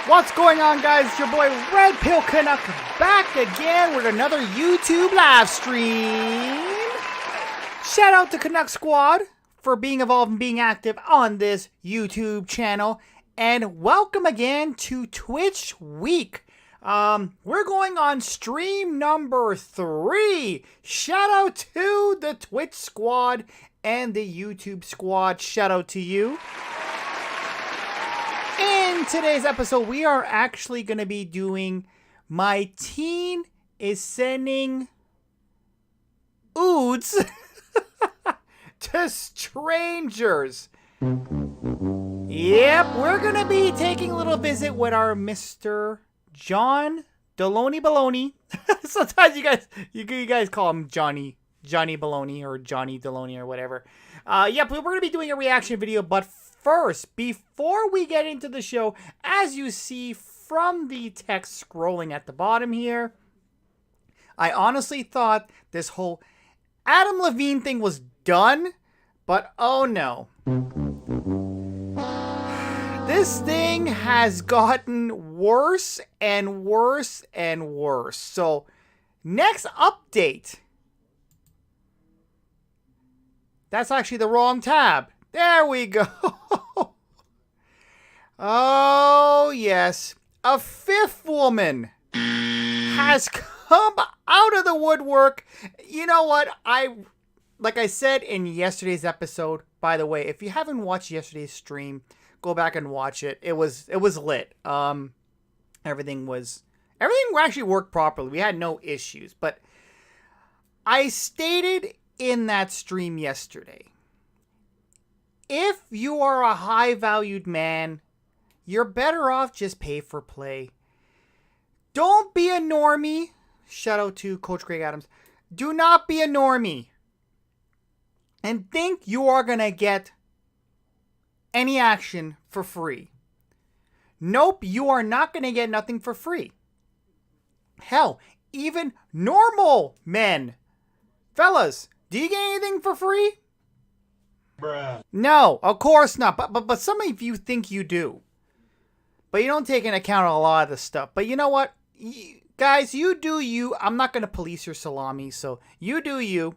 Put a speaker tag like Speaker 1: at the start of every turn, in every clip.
Speaker 1: What's going on, guys? It's your boy Red Pill Canuck back again with another YouTube live stream. Shout out to Canuck Squad for being involved and being active on this YouTube channel. And welcome again to Twitch Week. We're going on stream number 3. Shout out to the Twitch Squad and the YouTube Squad. Shout out to you. In today's episode, we are actually going to be doing My Teen is Sending Oods to Strangers. Yep, we're going to be taking a little visit with our Mr. John Deloney Baloney. Sometimes you guys call him Johnny Baloney or Johnny Deloney or whatever. Yep, we're going to be doing a reaction video, but first, before we get into the show, as you see from the text scrolling at the bottom here, I honestly thought this whole Adam Levine thing was done, but oh no. This thing has gotten worse and worse and worse. So, next update. That's actually the wrong tab. There we go. Oh, yes. A fifth woman has come out of the woodwork. You know what? Like I said in yesterday's episode, by the way, if you haven't watched yesterday's stream, go back and watch it. It was lit. Everything actually worked properly. We had no issues. But I stated in that stream yesterday, if you are a high-valued man, you're better off just pay for play. Don't be a normie. Shout out to Coach Greg Adams. Do not be a normie and think you are going to get any action for free. Nope, you are not going to get nothing for free. Hell, even normal men. Fellas, do you get anything for free?
Speaker 2: Bruh.
Speaker 1: No, of course not. But some of you think you do. But you don't take into account a lot of the stuff. But you know what? Guys, you do you. I'm not going to police your salami, so you do you.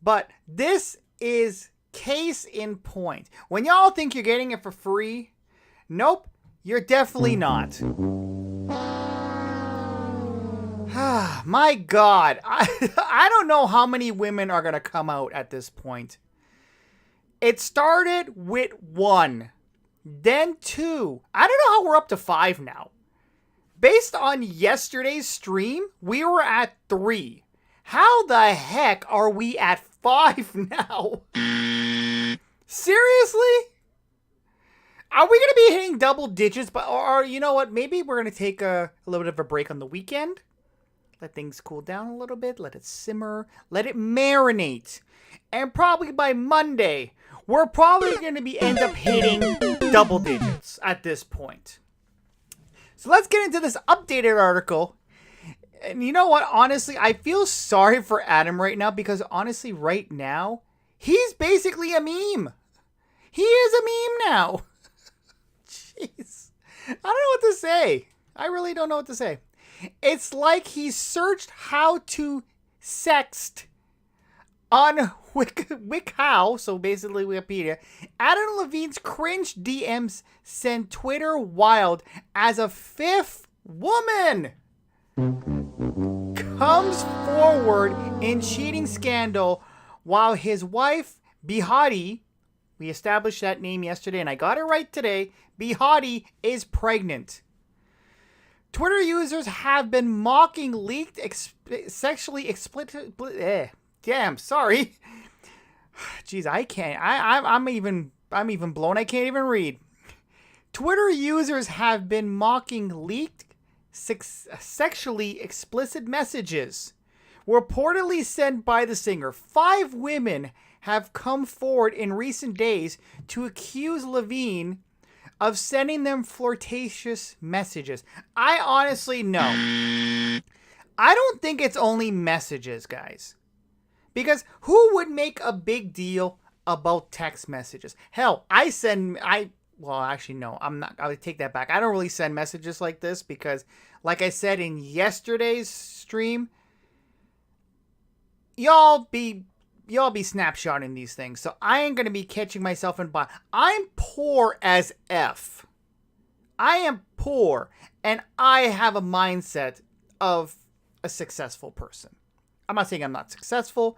Speaker 1: But this is case in point. When y'all think you're getting it for free, nope, you're definitely not. My God. I don't know how many women are going to come out at this point. It started with 1, then 2. I don't know how we're up to 5 now. Based on yesterday's stream, we were at 3. How the heck are we at 5 now? hitting double digits, but or you know what? Maybe we're gonna take a little bit of a break on the weekend. Let things cool down a little bit. Let it simmer. Let it marinate. And probably by Monday, we're probably going to end up hitting double digits at this point. So let's get into this updated article. And you know what? Honestly, I feel sorry for Adam right now because honestly, right now, he's basically a meme. He is a meme now. Jeez. I don't know what to say. I really don't know what to say. It's like he searched how to sext on WikiHow, so basically Wikipedia. Adam Levine's cringe DMs sent Twitter wild as a fifth woman comes forward in cheating scandal while his wife, Behati, we established that name yesterday and I got it right today, Behati is pregnant. Twitter users have been mocking leaked sexually explicit. Damn, sorry. Jeez, I can't. I'm even blown. I can't even read. Twitter users have been mocking leaked sexually explicit messages reportedly sent by the singer. 5 women have come forward in recent days to accuse Levine of sending them flirtatious messages. I honestly know. I don't think it's only messages, guys. Because who would make a big deal about text messages? Hell, well, actually, no, I'm not. I would take that back. I don't really send messages like this because, like I said in yesterday's stream, y'all be snapshotting these things. So I ain't going to be catching myself in bond. I'm poor as F. I am poor and I have a mindset of a successful person. I'm not saying I'm not successful,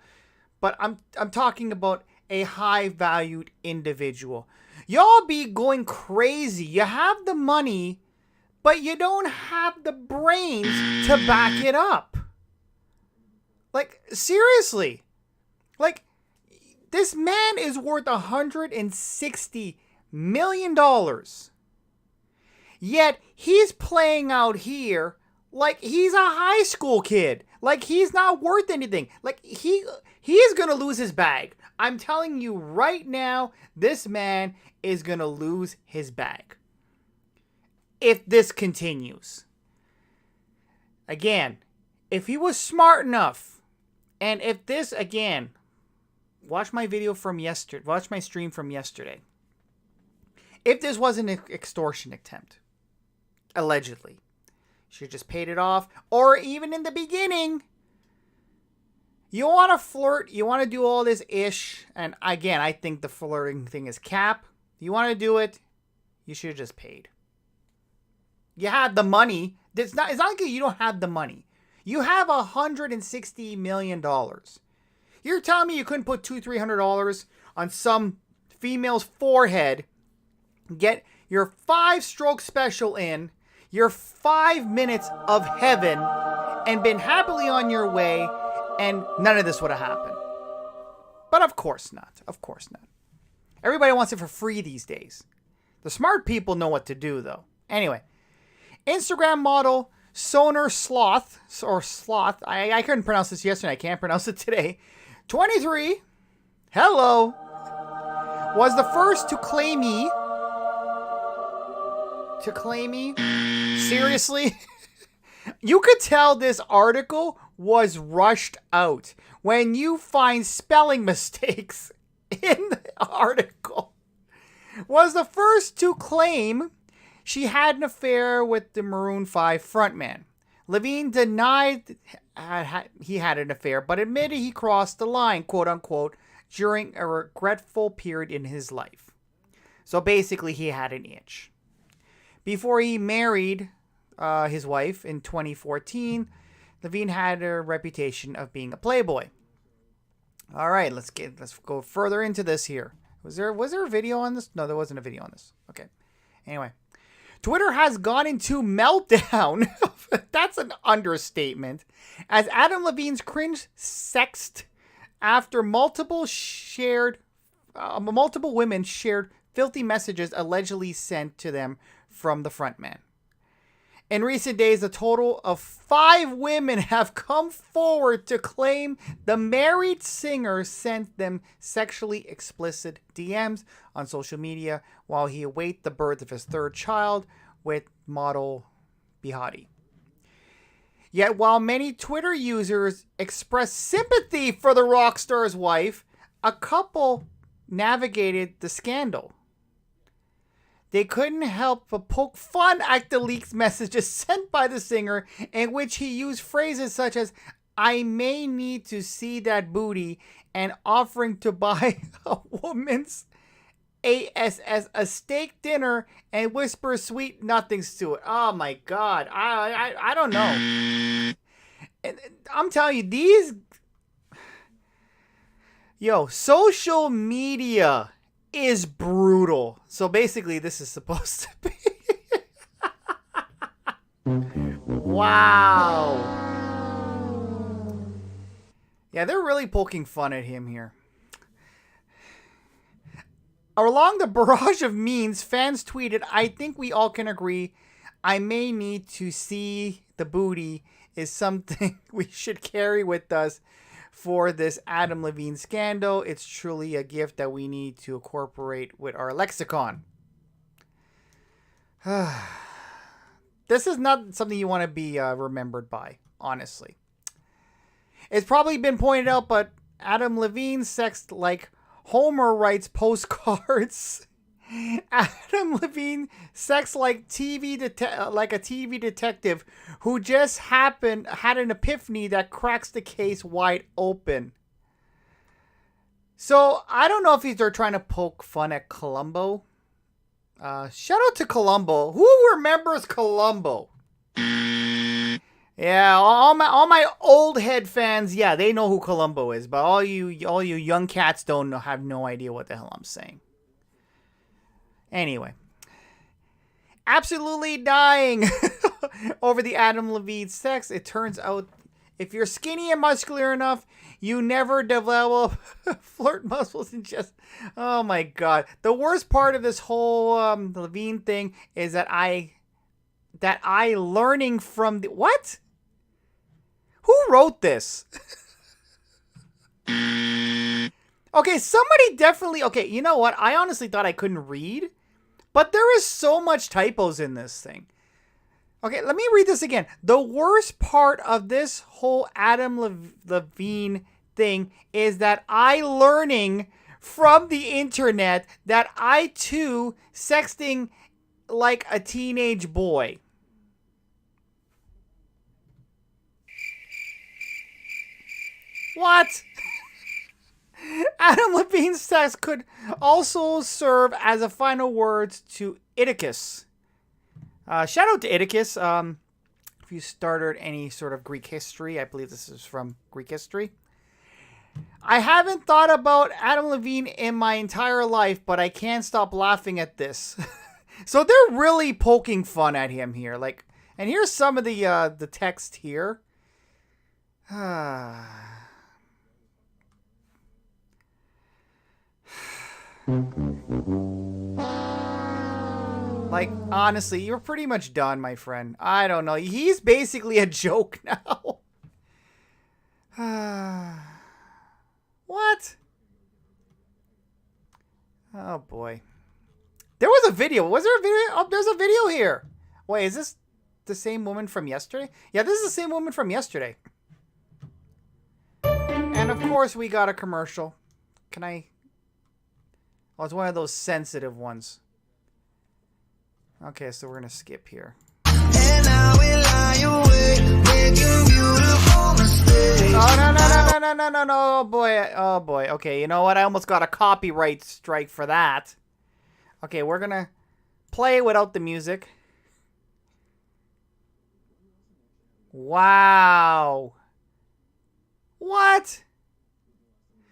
Speaker 1: but I'm talking about a high valued individual. Y'all be going crazy. You have the money, but you don't have the brains to back it up. Like, seriously. Like, this man is worth $160 million. Yet, he's playing out here like he's a high school kid. Like, he's not worth anything. Like, he is going to lose his bag. I'm telling you right now, this man is going to lose his bag. If this continues. Again, if he was smart enough, and if this, again, watch my video from yesterday. Watch my stream from yesterday. If this was an extortion attempt, allegedly, should just paid it off. Or even in the beginning, you want to flirt, you want to do all this ish. And again, I think the flirting thing is cap. You want to do it, you should have just paid. You had the money. It's not like you don't have the money. You have $160 million. You're telling me you couldn't put $200-$300 on some female's forehead, get your 5-stroke special in, your 5 minutes of heaven, and been happily on your way, and none of this would have happened. But of course not. Of course not. Everybody wants it for free these days. The smart people know what to do, though. Anyway, Instagram model Soner Sloth, I couldn't pronounce this yesterday, I can't pronounce it today, 23, hello, was the first to claim me. Seriously? You could tell this article was rushed out when you find spelling mistakes in the article. Was the first to claim she had an affair with the Maroon 5 frontman. Levine denied he had an affair, but admitted he crossed the line, quote unquote, during a regretful period in his life. So basically, he had an itch. Before he married his wife in 2014, Levine had a reputation of being a playboy. All right, let's go further into this here. Was there a video on this? No, there wasn't a video on this. Okay. Anyway, Twitter has gone into meltdown. That's an understatement. As Adam Levine's cringe sexed after multiple women shared filthy messages allegedly sent to them from the frontman. In recent days, a total of 5 women have come forward to claim the married singer sent them sexually explicit DMs on social media while he awaits the birth of his 3rd child with model Behati. Yet while many Twitter users expressed sympathy for the rock star's wife, a couple navigated the scandal. They couldn't help but poke fun at the leaked messages sent by the singer, in which he used phrases such as, "I may need to see that booty," and offering to buy a woman's ASS a steak dinner and whisper sweet nothings to it. Oh my God. I don't know. And I'm telling you, social media is brutal. So basically, this is supposed to be. Wow. Yeah, they're really poking fun at him here. Along the barrage of memes, fans tweeted, "I think we all can agree I may need to see the booty is something we should carry with us for this Adam Levine scandal. It's truly a gift that we need to incorporate with our lexicon." This is not something you want to be remembered by, honestly. It's probably been pointed out, but Adam Levine sexed like Homer writes postcards. Adam Levine sex like a TV detective who just had an epiphany that cracks the case wide open. So I don't know if they're trying to poke fun at Columbo. Shout out to Columbo. Who remembers Columbo? Yeah, all my old head fans, yeah, they know who Columbo is, but all you young cats have no idea what the hell I'm saying. Anyway, absolutely dying over the Adam Levine sex. It turns out if you're skinny and muscular enough, you never develop flirt muscles and just, oh my God. The worst part of this whole Levine thing is that I learning from the, what? Who wrote this? Okay, somebody definitely, okay, you know what? I honestly thought I couldn't read, but there is so much typos in this thing. Okay, let me read this again. The worst part of this whole Adam Levine thing is that I learning from the internet that I too sexting like a teenage boy. What? Adam Levine's sex could also serve as a final words to Oedipus. Shout out to Oedipus. If you started any sort of Greek history, I believe this is from Greek history. I haven't thought about Adam Levine in my entire life, but I can't stop laughing at this. So they're really poking fun at him here. Like, and here's some of the text here. Like, honestly, you're pretty much done, my friend. I don't know. He's basically a joke now. What? Oh, boy. There was a video. Was there a video? Oh, there's a video here. Wait, is this the same woman from yesterday? Yeah, this is the same woman from yesterday. And, of course, we got a commercial. Can I... Oh, it's one of those sensitive ones. Okay, so we're going to skip here. And I will lie awake, making beautiful mistakes. Oh, no. Oh, boy. Oh, boy. Okay, you know what? I almost got a copyright strike for that. Okay, we're going to play without the music. Wow. What?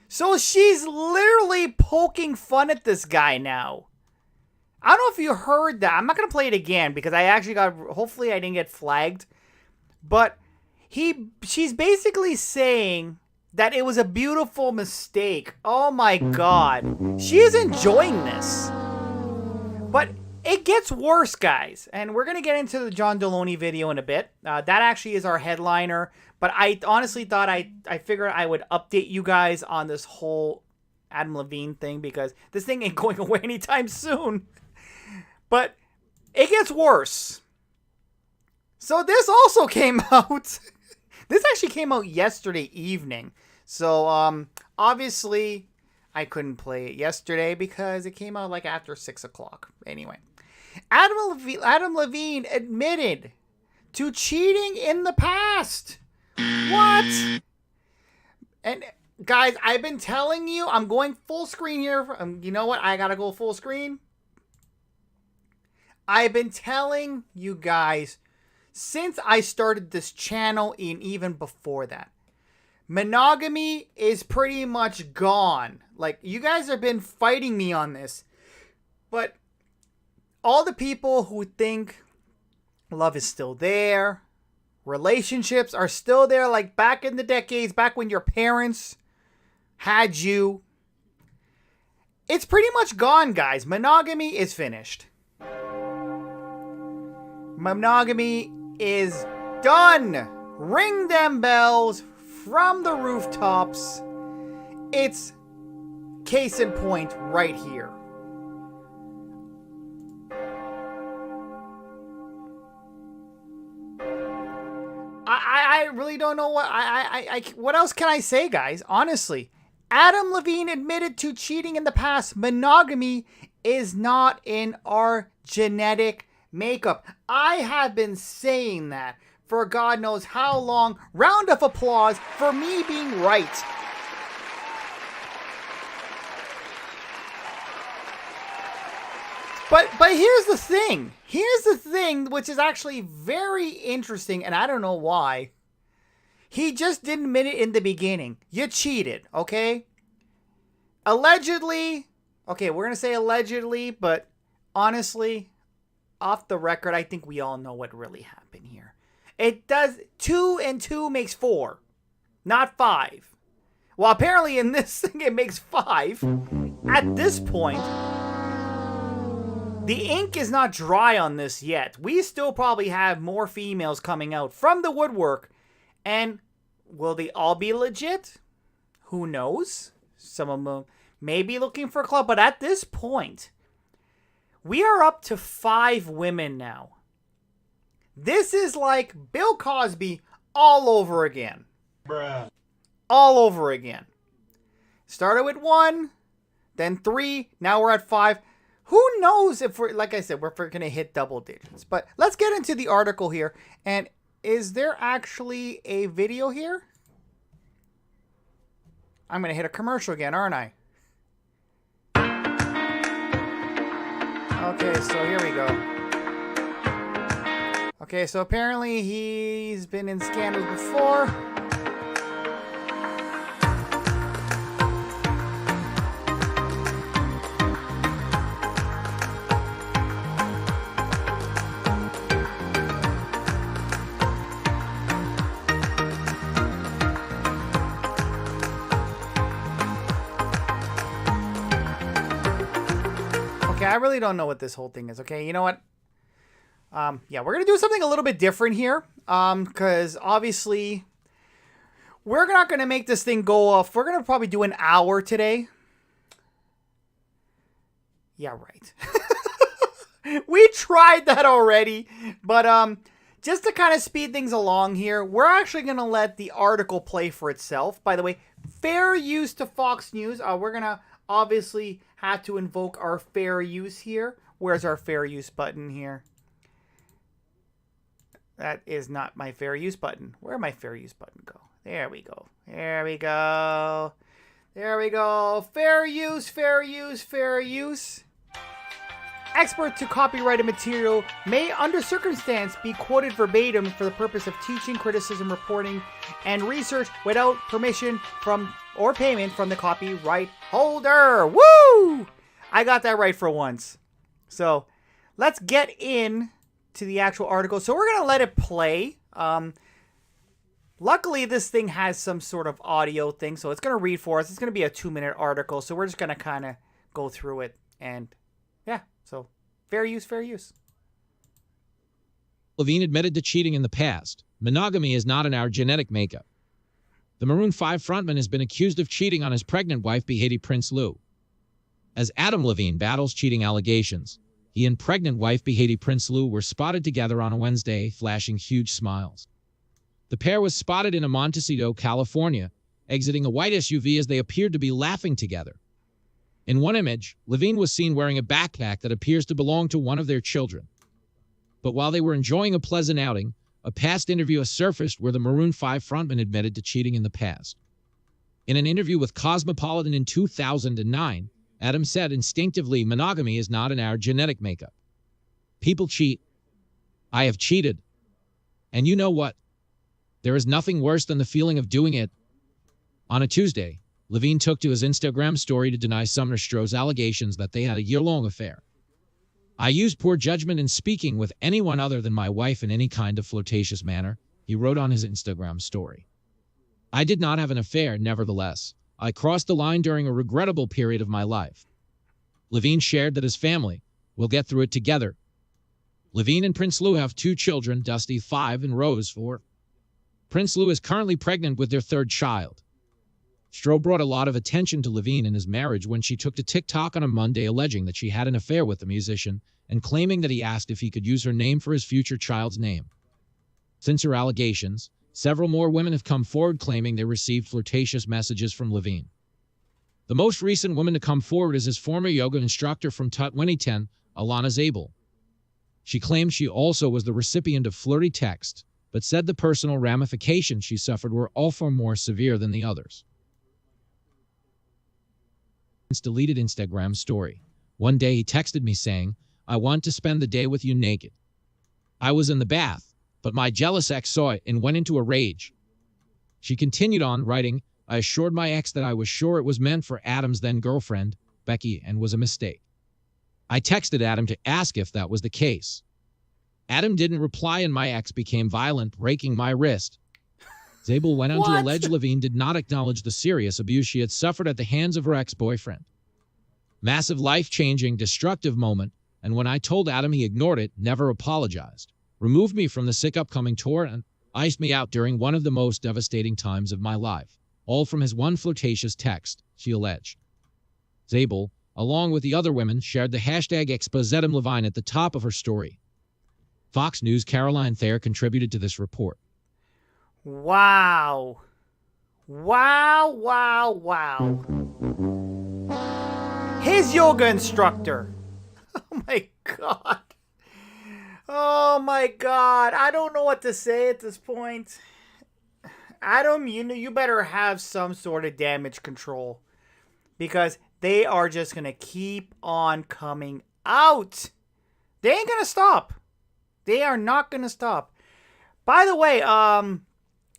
Speaker 1: So she's literally poking fun at this guy now. I don't know if you heard that. I'm not going to play it again because I actually got, hopefully I didn't get flagged. But she's basically saying that it was a beautiful mistake. Oh my God. She is enjoying this. But it gets worse, guys. And we're going to get into the John Deloney video in a bit. That actually is our headliner. But I honestly thought I figured I would update you guys on this whole Adam Levine thing, because this thing ain't going away anytime soon. But it gets worse. So this also came out. This actually came out yesterday evening. So obviously I couldn't play it yesterday because it came out like after 6 o'clock. Anyway, Adam Levine admitted to cheating in the past. What? And guys, I've been telling you, I'm going full screen here. You know what? I gotta go full screen. I've been telling you guys since I started this channel and even before that. Monogamy is pretty much gone. Like, you guys have been fighting me on this. But all the people who think love is still there, relationships are still there, like back in the decades, back when your parents had you, it's pretty much gone, guys. Monogamy is finished. Monogamy is done. Ring them bells from the rooftops. It's case in point right here. I really don't know what else can I say, guys? Honestly, Adam Levine admitted to cheating in the past. Monogamy is not in our genetic makeup. I have been saying that for God knows how long. Round of applause for me being right. But here's the thing. Here's the thing, which is actually very interesting, and I don't know why. He just didn't admit it in the beginning. You cheated, okay? Allegedly. Okay, we're going to say allegedly, but honestly, off the record, I think we all know what really happened here. It does 2 and 2 makes 4, not 5. Well, apparently in this thing it makes 5. At this point, the ink is not dry on this yet. We still probably have more females coming out from the woodwork. And will they all be legit? Who knows? Some of them may be looking for a club. But at this point, we are up to 5 women now. This is like Bill Cosby all over again.
Speaker 2: Bruh.
Speaker 1: All over again. Started with 1, then 3, now we're at 5. Who knows if we're, like I said, we're going to hit double digits. But let's get into the article here. And is there actually a video here? I'm going to hit a commercial again, aren't I? Okay, so here we go. Okay, so apparently he's been in scandals before. Okay, I really don't know what this whole thing is. Okay, you know what? Yeah, we're going to do something a little bit different here. Because obviously, we're not going to make this thing go off. We're going to probably do an hour today. Yeah, right. We tried that already. But just to kind of speed things along here, we're actually going to let the article play for itself. By the way, fair use to Fox News. We're going to obviously have to invoke our fair use here. Where's our fair use button here? That is not my fair use button. Where'd my fair use button go? There we go. There we go. There we go. Fair use, fair use, fair use. Expert to copyrighted material may, under circumstance, be quoted verbatim for the purpose of teaching, criticism, reporting, and research without permission from or payment from the copyright holder. Woo! I got that right for once. So, let's get in to the actual article. So, we're going to let it play. Luckily, this thing has some sort of audio thing, so it's going to read for us. It's going to be a 2-minute article, so we're just going to kind of go through it. And, yeah, so Fair use, fair use.
Speaker 3: Levine admitted to cheating in the past. Monogamy is not in our genetic makeup. The Maroon 5 frontman has been accused of cheating on his pregnant wife, Haiti Prince Lou. As Adam Levine battles cheating allegations, he and pregnant wife, Haiti Prince Lou, were spotted together on a Wednesday, flashing huge smiles. The pair was spotted in Montecito, California, exiting a white SUV as they appeared to be laughing together. In one image, Levine was seen wearing a backpack that appears to belong to one of their children. But while they were enjoying a pleasant outing, a past interview has surfaced where the Maroon 5 frontman admitted to cheating in the past. In an interview with Cosmopolitan in 2009, Adam said instinctively monogamy is not in our genetic makeup. People cheat. I have cheated. And you know what? There is nothing worse than the feeling of doing it. On a Tuesday, Levine took to his Instagram story to deny Sumner Stroh's allegations that they had a year-long affair. I used poor judgment in speaking with anyone other than my wife in any kind of flirtatious manner, he wrote on his Instagram story. I did not have an affair, nevertheless. I crossed the line during a regrettable period of my life. Levine shared that his family will get through it together. Levine and Prince Lou have 2 children, Dusty 5 and Rose 4. Prince Lou is currently pregnant with their 3rd child. Stroh brought a lot of attention to Levine in his marriage when she took to TikTok on a Monday alleging that she had an affair with the musician and claiming that he asked if he could use her name for his future child's name. Since her allegations, several more women have come forward claiming they received flirtatious messages from Levine. The most recent woman to come forward is his former yoga instructor from 2010, Alana Zabel. She claimed she also was the recipient of flirty texts, but said the personal ramifications she suffered were all far more severe than the others. Deleted Instagram story. One day he texted me saying, I want to spend the day with you naked. I was in the bath, but my jealous ex saw it and went into a rage. She continued on, writing, I assured my ex that I was sure it was meant for Adam's then girlfriend, Becky, and was a mistake. I texted Adam to ask if that was the case. Adam didn't reply and my ex became violent, breaking my wrist. Zabel went on to allege Levine did not acknowledge the serious abuse she had suffered at the hands of her ex-boyfriend. Massive life-changing, destructive moment, and when I told Adam he ignored it, never apologized, removed me from the sick upcoming tour, and iced me out during one of the most devastating times of my life, all from his one flirtatious text, she alleged. Zabel, along with the other women, shared the hashtag #ExposeAdam Levine at the top of her story. Fox News' Caroline Thayer contributed to this report.
Speaker 1: Wow. Wow, wow, wow. His yoga instructor. Oh my God. Oh my God. I don't know what to say at this point. Adam, you better have some sort of damage control, because they are just going to keep on coming out. They ain't going to stop. They are not going to stop. By the way,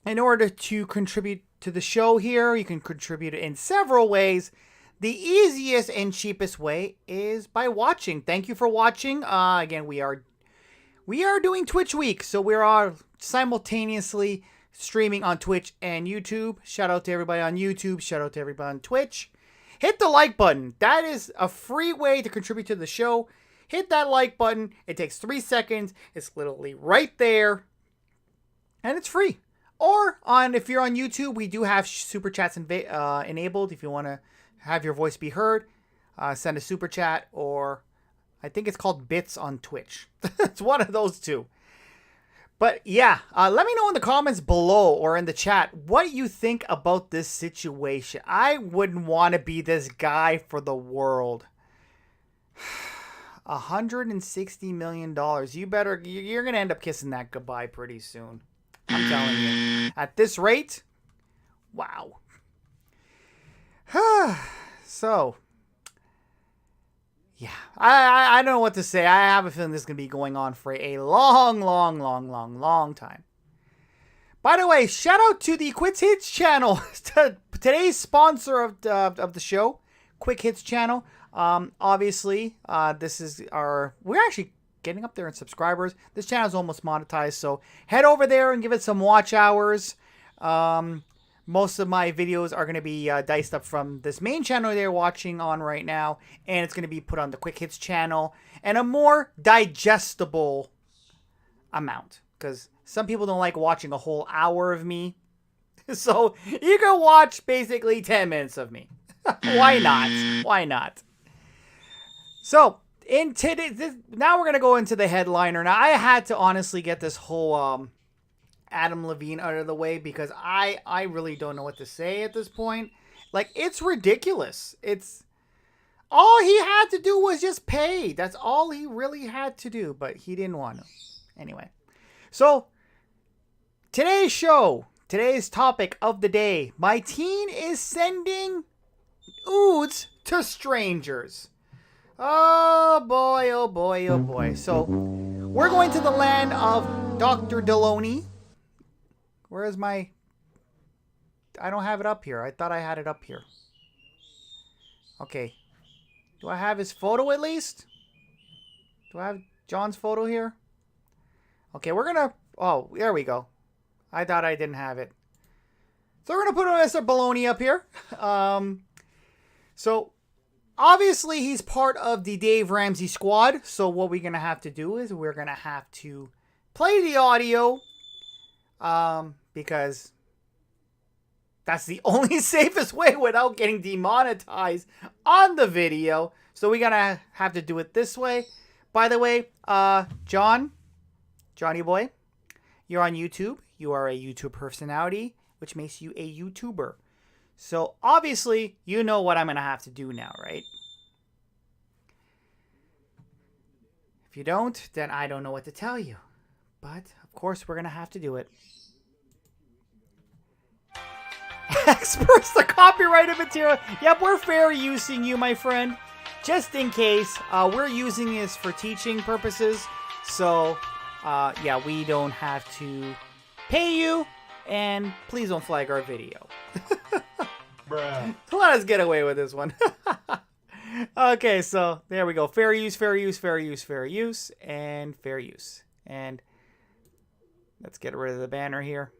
Speaker 1: in order to contribute to the show here, you can contribute in several ways. The easiest and cheapest way is by watching. Thank you for watching. Again, we are doing Twitch Week, so we are simultaneously streaming on Twitch and YouTube. Shout out to everybody on YouTube. Shout out to everybody on Twitch. Hit the like button. That is a free way to contribute to the show. Hit that like button. It takes 3 seconds. It's literally right there, and it's free. Or if you're on YouTube, we do have super chats enabled. If you want to have your voice be heard, send a super chat, or I think it's called bits on Twitch. It's one of those two. But yeah, let me know in the comments below or in the chat what you think about this situation. I wouldn't want to be this guy for the world. $160 million. You're going to end up kissing that goodbye pretty soon. I'm telling you. At this rate, wow. So, yeah, I don't know what to say. I have a feeling this is going to be going on for a long time. By the way, shout out to the Quick Hits channel. Today's sponsor of the show, Quick Hits channel. Obviously, we're actually getting up there in subscribers. This channel is almost monetized, so head over there and give it some watch hours. most of my videos are going to be diced up from this main channel they're watching on right now, and it's going to be put on the Quick Hits channel and a more digestible amount, because some people don't like watching a whole hour of me. So you can watch basically 10 minutes of me. Why not? Why not? So in now we're going to go into the headliner. Now I had to honestly get this whole Adam Levine out of the way, because I really don't know what to say at this point. Like, it's ridiculous. It's all he had to do was just pay. That's all he really had to do, but he didn't want to. Anyway, so today's show, today's topic of the day, my teen is sending nudes to strangers. Oh boy, oh boy, oh boy. So we're going to the land of Dr. Deloney. Where is my... I don't have it up here. I thought I had it up here. Okay. Do I have his photo at least? Do I have John's photo here? Okay, we're gonna... Oh, there we go. I thought I didn't have it. So we're gonna put Mr. Baloney up here. So, obviously he's part of the Dave Ramsey squad. So what we're gonna have to do is we're gonna have to play the audio. Because that's the only safest way without getting demonetized on the video. So we're gonna have to do it this way. By the way, Johnny boy, you're on YouTube. You are a YouTube personality, which makes you a YouTuber. So obviously, you know what I'm gonna have to do now, right? If you don't, then I don't know what to tell you. But of course, we're gonna have to do it. Experts the copyrighted material. Yep, we're fair using you, my friend. Just in case, we're using this for teaching purposes. So, yeah, we don't have to pay you. And please don't flag our video.
Speaker 2: Bruh.
Speaker 1: Let us get away with this one. Okay, so there we go. Fair use, fair use, fair use, fair use, and fair use. And let's get rid of the banner here.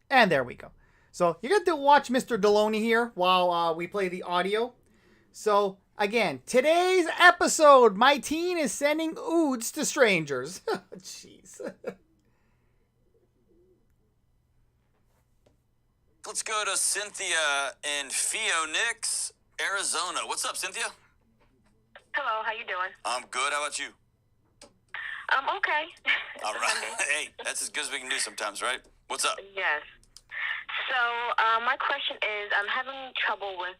Speaker 1: And there we go. So you get to watch Mr. Deloney here while we play the audio. So again, today's episode, my teen is sending nudes to strangers. Jeez.
Speaker 4: Let's go to Cynthia in Phoenix, Arizona. What's up, Cynthia?
Speaker 5: Hello, how you doing?
Speaker 4: I'm good. How about you?
Speaker 5: Okay.
Speaker 4: All right. Hey, that's as good as we can do sometimes, right? What's up?
Speaker 5: Yes. So, my question is, I'm having trouble with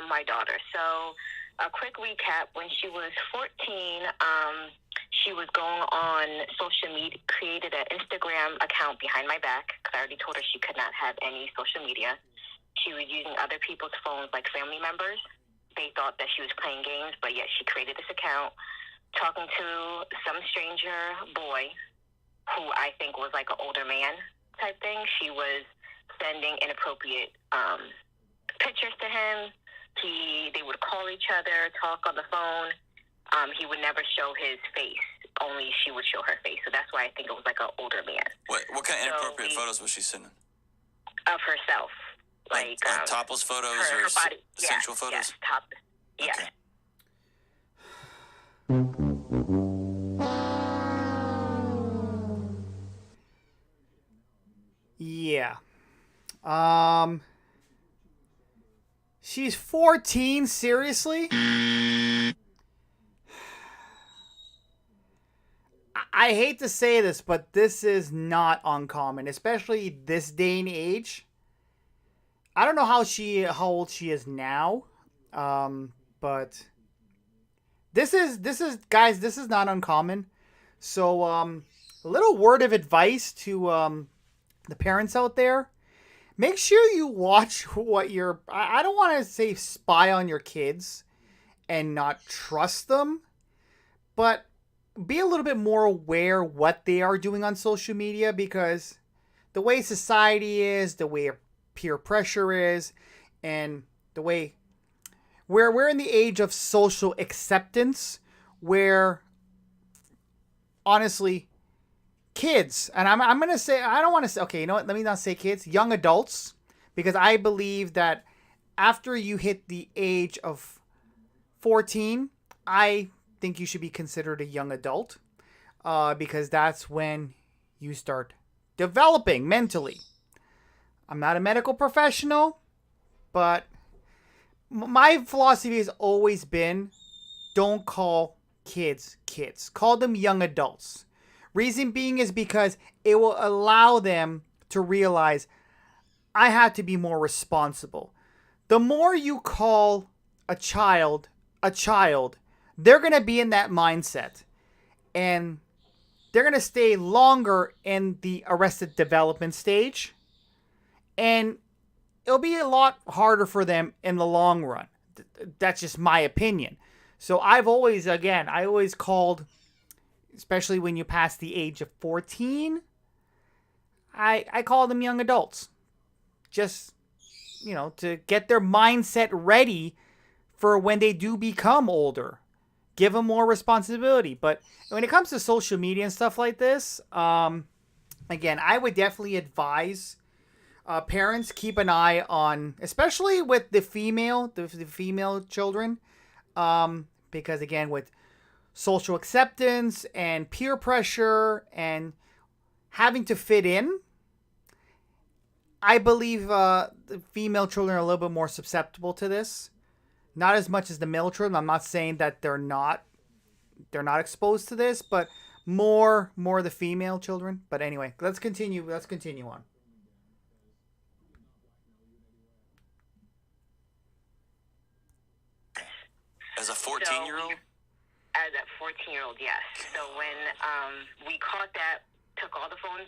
Speaker 5: my daughter. So, a quick recap. When she was 14, she was going on social media, created an Instagram account behind my back, because I already told her she could not have any social media. She was using other people's phones, like family members. They thought that she was playing games, but yet she created this account, talking to some stranger boy, who I think was like an older man type thing. She was sending inappropriate pictures to him. They would call each other, talk on the phone. He would never show his face. Only she would show her face. So that's why I think it was like an older man.
Speaker 4: What kind of inappropriate photos was she sending?
Speaker 5: Of herself. Like
Speaker 4: topless photos
Speaker 5: her
Speaker 4: or
Speaker 5: body.
Speaker 4: sensual photos?
Speaker 5: Yes, topless. Yes.
Speaker 4: Okay.
Speaker 1: Yeah. She's 14, seriously? I hate to say this, but this is not uncommon, especially this day and age. I don't know how old she is now, but this is guys, this is not uncommon. So a little word of advice to the parents out there: make sure you watch what I don't want to say spy on your kids and not trust them, but be a little bit more aware what they are doing on social media, because the way society is, the way peer pressure is, and the way we're in the age of social acceptance, where honestly kids, and I'm going to say, I don't want to say, okay, you know what? Let me not say kids, young adults, because I believe that after you hit the age of 14, I think you should be considered a young adult, because that's when you start developing mentally. I'm not a medical professional, but my philosophy has always been, don't call kids kids. Call them young adults. Reason being is because it will allow them to realize, I have to be more responsible. The more you call a child, they're going to be in that mindset. And they're going to stay longer in the arrested development stage. And it'll be a lot harder for them in the long run. That's just my opinion. So I always called, especially when you pass the age of 14, I call them young adults. Just, to get their mindset ready for when they do become older. Give them more responsibility. But when it comes to social media and stuff like this, again, I would definitely advise parents keep an eye on, especially with the female children, because again, with social acceptance and peer pressure and having to fit in, I believe the female children are a little bit more susceptible to this. Not as much as the male children. I'm not saying that they're not exposed to this, but more the female children. But anyway, let's continue on.
Speaker 4: As a 14-year-old?
Speaker 5: As a 14-year-old, yes. So when we caught that, took all the phones,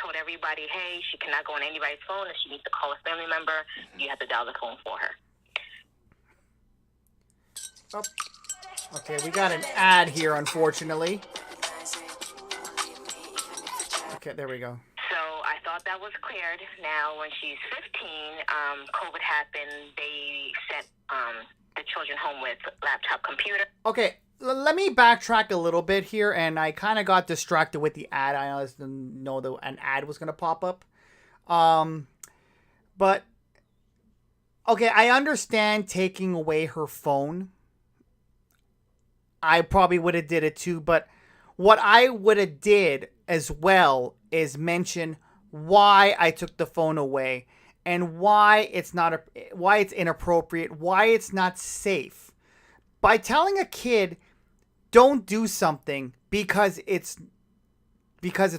Speaker 5: told everybody, hey, she cannot go on anybody's phone. If she needs to call a family member, you have to dial the phone for her.
Speaker 1: Oh. Okay, we got an ad here, unfortunately. Okay, there we go.
Speaker 5: So I thought that was cleared. Now, when she's 15, COVID happened. They sent the children home with laptop computer.
Speaker 1: Okay, let me backtrack a little bit here, and I kind of got distracted with the ad. I didn't know that an ad was going to pop up. But, okay, I understand taking away her phone. I probably would have did it too, but what I would have did as well is mention why I took the phone away and why it's inappropriate, why it's not safe. By telling a kid, don't do something because it's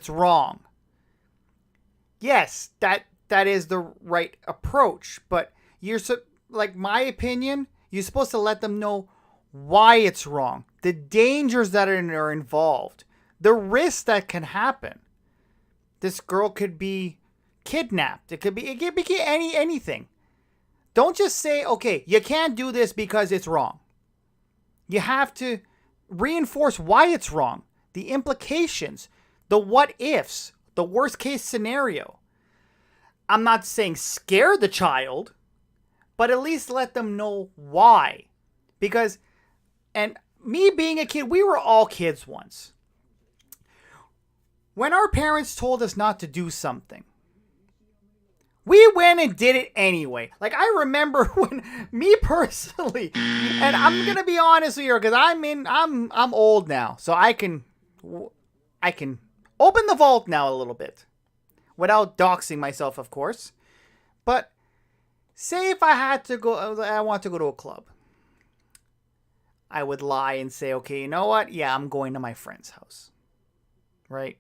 Speaker 1: wrong. Yes, that is the right approach, but my opinion, you're supposed to let them know why it's wrong, the dangers that are involved, the risks that can happen. This girl could be kidnapped. It could be anything. Don't just say, okay, you can't do this because it's wrong. You have to reinforce why it's wrong, the implications, the what ifs, the worst case scenario. I'm not saying scare the child, but at least let them know why. Because, and me being a kid, we were all kids once. When our parents told us not to do something, we went and did it anyway. Like, I remember when, me personally, and I'm going to be honest with you, because I'm old now, so I can open the vault now a little bit, without doxing myself, of course. But, say if I want to go to a club. I would lie and say, okay, you know what? Yeah, I'm going to my friend's house. Right?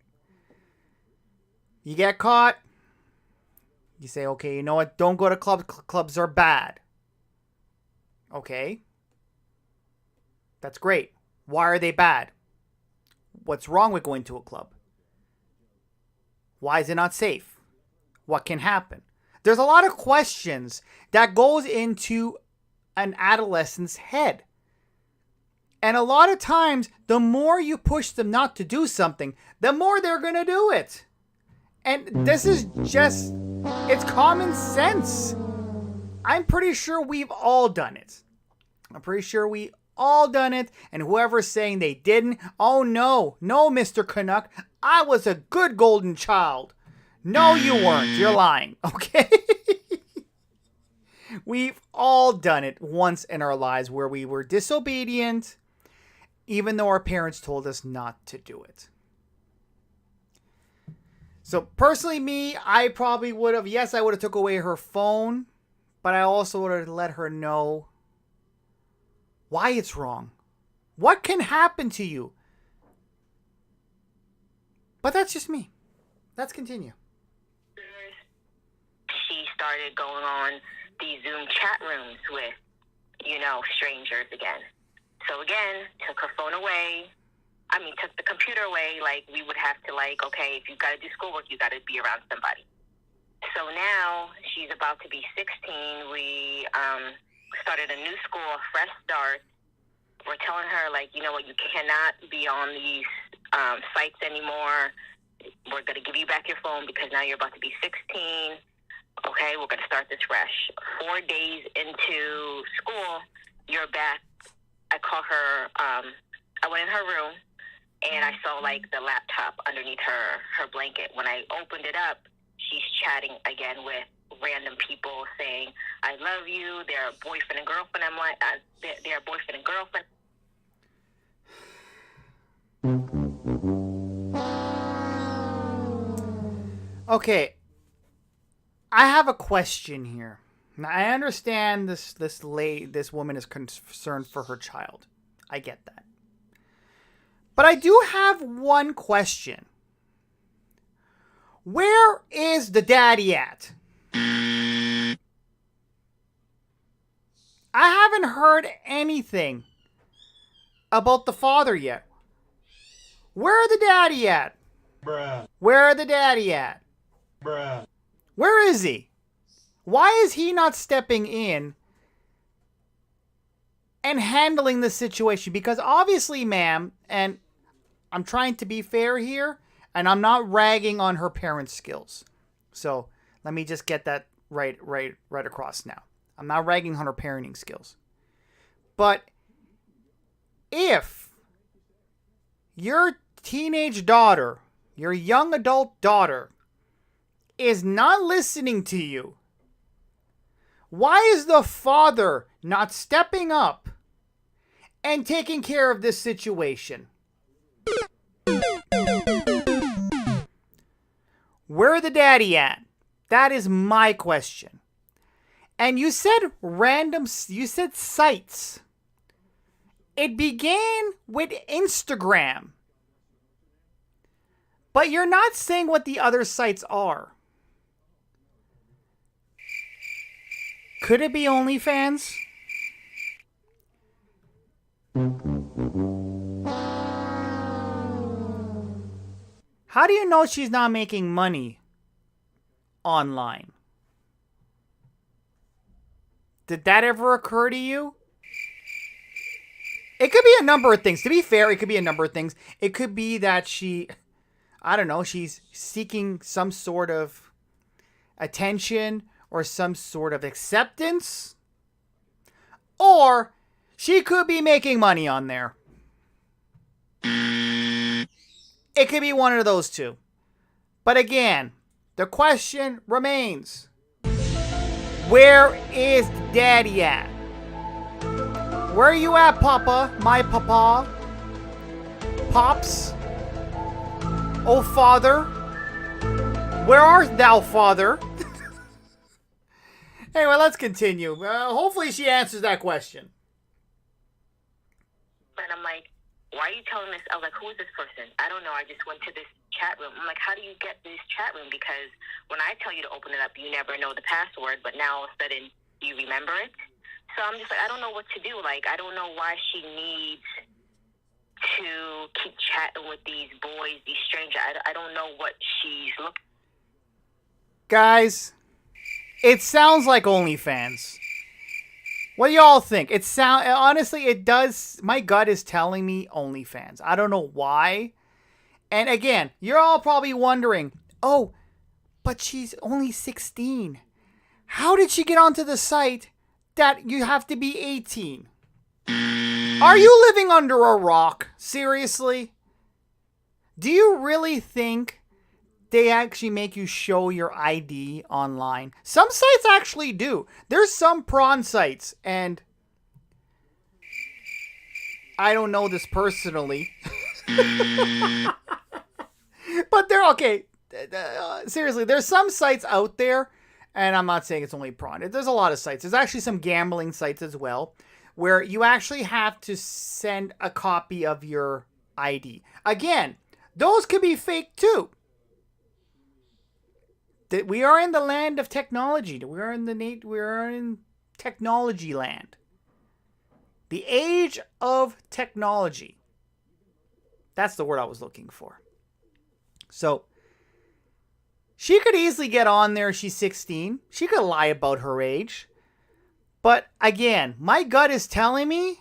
Speaker 1: You get caught. You say, okay, you know what? Don't go to clubs. Clubs are bad. Okay. That's great. Why are they bad? What's wrong with going to a club? Why is it not safe? What can happen? There's a lot of questions that goes into an adolescent's head. And a lot of times, the more you push them not to do something, the more they're going to do it. And this is just, it's common sense. I'm pretty sure we've all done it. I'm pretty sure we all done it. And whoever's saying they didn't, oh no, Mr. Canuck, I was a good golden child. No, you weren't. You're lying, okay? We've all done it once in our lives where we were disobedient, even though our parents told us not to do it. So personally, me, I probably would have, yes, I would have took away her phone, but I also would have let her know why it's wrong. What can happen to you? But that's just me. Let's continue.
Speaker 5: She started going on these Zoom chat rooms with, strangers again. So again, took her phone away. Took the computer away. Like, we would have to, okay, if you've got to do schoolwork, you got to be around somebody. So now she's about to be 16. We started a new school, a fresh start. We're telling her, you know what, you cannot be on these sites anymore. We're going to give you back your phone because now you're about to be 16. Okay, we're going to start this fresh. 4 days into school, you're back. I call her, I went in her room, and I saw, the laptop underneath her blanket. When I opened it up, she's chatting again with random people saying, I love you, they're boyfriend and girlfriend. I'm like, they're boyfriend and girlfriend.
Speaker 1: Okay, I have a question here. Now, I understand this woman is concerned for her child. I get that. But I do have one question. Where is the daddy at? I haven't heard anything about the father yet. Where are the daddy at?
Speaker 2: Bruh.
Speaker 1: Where are the daddy at?
Speaker 2: Bruh.
Speaker 1: Where is he? Why is he not stepping in and handling the situation? Because obviously, ma'am, and I'm trying to be fair here, and I'm not ragging on her parents' skills. So let me just get that right across now. I'm not ragging on her parenting skills. But if your teenage daughter, your young adult daughter, is not listening to you, why is the father not stepping up and taking care of this situation? Where the daddy at? That is my question. And you said sites. It began with Instagram. But you're not saying what the other sites are. Could it be OnlyFans? How do you know she's not making money online? Did that ever occur to you? It could be a number of things. To be fair, it could be a number of things. It could be that she's seeking some sort of attention or some sort of acceptance. Or she could be making money on there. It could be one of those two. But again, the question remains. Where is daddy at? Where are you at, Papa? My Papa? Pops? Oh, Father? Where art thou, Father? Anyway, let's continue. Hopefully she answers that question.
Speaker 5: And I'm like, why are you telling this? I was like, who is this person? I don't know. I just went to this chat room. I'm like, how do you get this chat room? Because when I tell you to open it up, you never know the password, but now all of a sudden you remember it. So I'm just like, I don't know what to do. Like, I don't know why she needs to keep chatting with these boys, these strangers. I don't know what she's looking.
Speaker 1: Guys, it sounds like OnlyFans. What do y'all think? Honestly, it does. My gut is telling me OnlyFans. I don't know why. And again, you're all probably wondering, oh, but she's only 16. How did she get onto the site that you have to be 18? Are you living under a rock? Seriously? Do you really think they actually make you show your ID online? Some sites actually do. There's some prawn sites, and I don't know this personally. But they're okay. Seriously, there's some sites out there, and I'm not saying it's only prawn. There's a lot of sites. There's actually some gambling sites as well, where you actually have to send a copy of your ID. Again, those could be fake too. We are in the land of technology. We are in technology land. The age of technology. That's the word I was looking for. So, she could easily get on there. She's 16. She could lie about her age. But again, my gut is telling me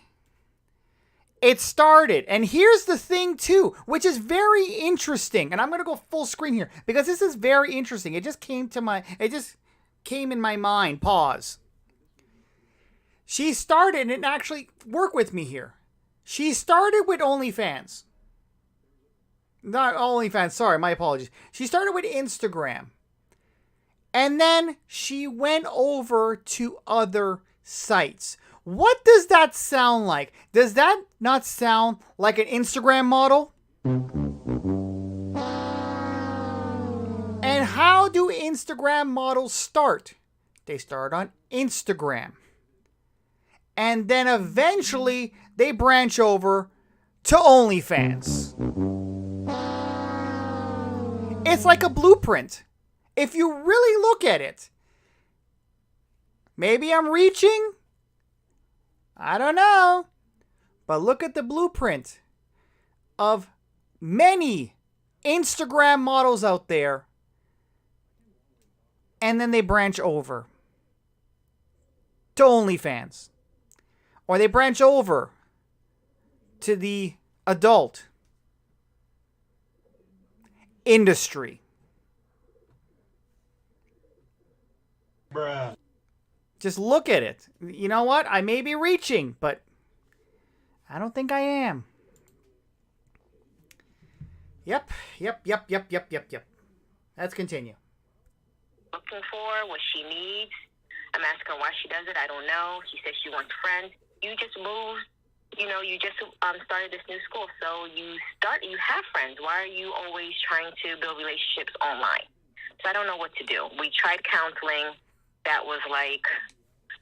Speaker 1: it started. And here's the thing too, which is very interesting. And I'm going to go full screen here because this is very interesting. It just came in my mind. Pause. She started, and actually work with me here. She started with OnlyFans. Not OnlyFans, sorry, my apologies. She started with Instagram. And then she went over to other sites. What does that sound like? Does that not sound like an Instagram model? And how do Instagram models start? They start on Instagram. And then eventually they branch over to OnlyFans. It's like a blueprint. If you really look at it. Maybe I'm reaching. I don't know. But look at the blueprint of many Instagram models out there. And then they branch over to OnlyFans. Or they branch over to the adult industry.
Speaker 2: Bruh.
Speaker 1: Just look at it. You know what? I may be reaching, but I don't think I am. Yep. Let's continue.
Speaker 5: Looking for what she needs. I'm asking her why she does it. I don't know. She says she wants friends. You just moved. You just started this new school, so you have friends. Why are you always trying to build relationships online? So I don't know what to do. We tried counseling. That was like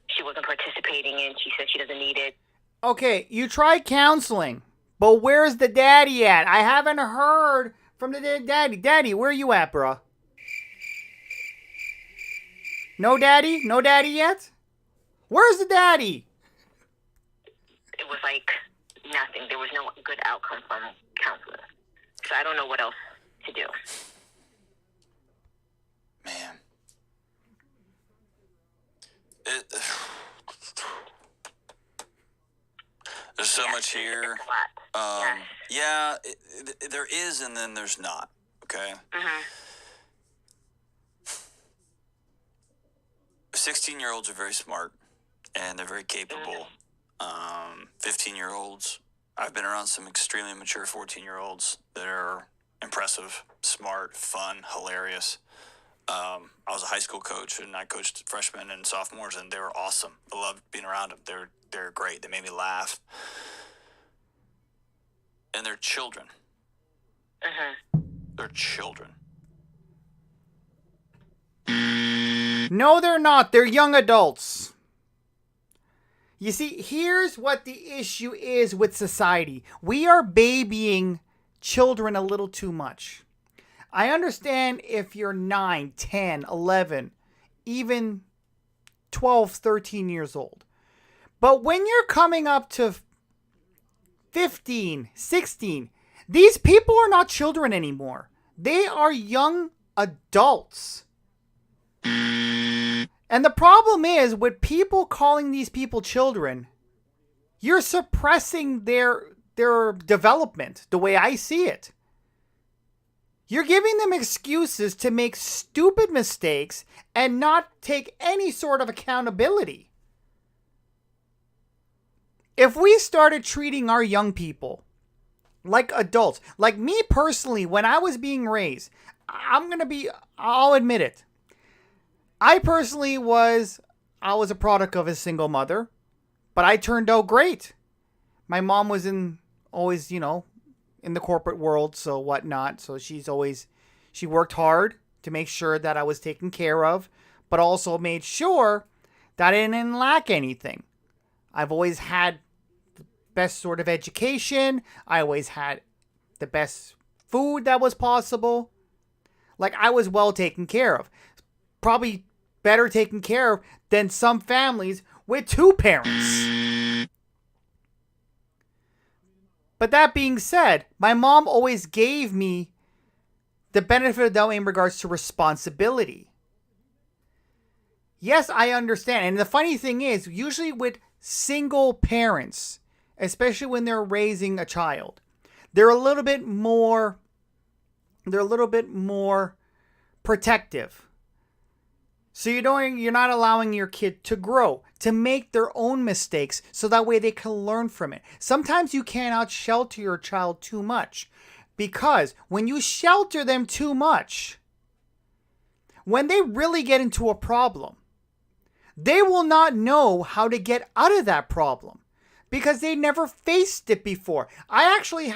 Speaker 5: she wasn't participating in. She said she doesn't need it.
Speaker 1: Okay, you tried counseling, but where's the daddy at? I haven't heard from the daddy. Daddy, where you at, bro? No daddy? No daddy yet? Where's the daddy?
Speaker 5: It was like nothing. There was no good outcome from counseling. So I don't know what else to do.
Speaker 4: Man. There's so much here. Yeah, there is, and then there's not. Okay. 16-year-olds are very smart, and they're very capable. 15-year-olds. I've been around some extremely mature 14-year-olds that are impressive, smart, fun, hilarious. I was a high school coach, and I coached freshmen and sophomores, and they were awesome. I loved being around them. They're great. They made me laugh. And they're children. They're children.
Speaker 1: No, they're not. They're young adults. You see, here's what the issue is with society. We are babying children a little too much. I understand if you're 9, 10, 11, even 12, 13 years old. But when you're coming up to 15, 16, these people are not children anymore. They are young adults. And the problem is, with people calling these people children, you're suppressing their development, the way I see it. You're giving them excuses to make stupid mistakes and not take any sort of accountability. if we started treating our young people like adults, like me personally, when I was being raised, I'll admit it. I was a product of a single mother, but I turned out great. My mom was always, in the corporate world, so whatnot. So she worked hard to make sure that I was taken care of, but also made sure that I didn't lack anything. I've always had the best sort of education. I always had the best food that was possible. Like, I was well taken care of. Probably better taken care of than some families with two parents. But that being said, my mom always gave me the benefit of the doubt in regards to responsibility. Yes, I understand. And the funny thing is, usually with single parents, especially when they're raising a child, they're a little bit more protective. So you're not allowing your kid to grow, to make their own mistakes, so that way they can learn from it. Sometimes you cannot shelter your child too much, because when you shelter them too much, when they really get into a problem, they will not know how to get out of that problem because they never faced it before. I actually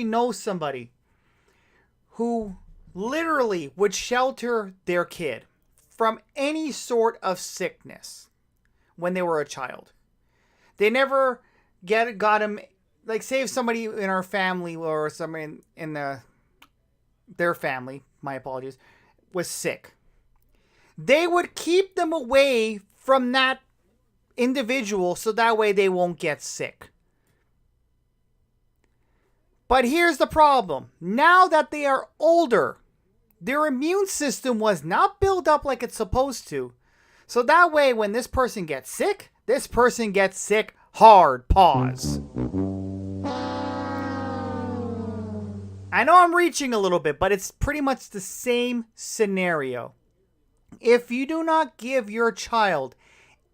Speaker 1: know somebody who literally would shelter their kid from any sort of sickness when they were a child. They never got him, like, say if somebody in our family or somebody in their family, my apologies, was sick. They would keep them away from that individual so that way they won't get sick. But here's the problem. Now that they are older, their immune system was not built up like it's supposed to. So that way, when this person gets sick hard. Pause. I know I'm reaching a little bit, but it's pretty much the same scenario. If you do not give your child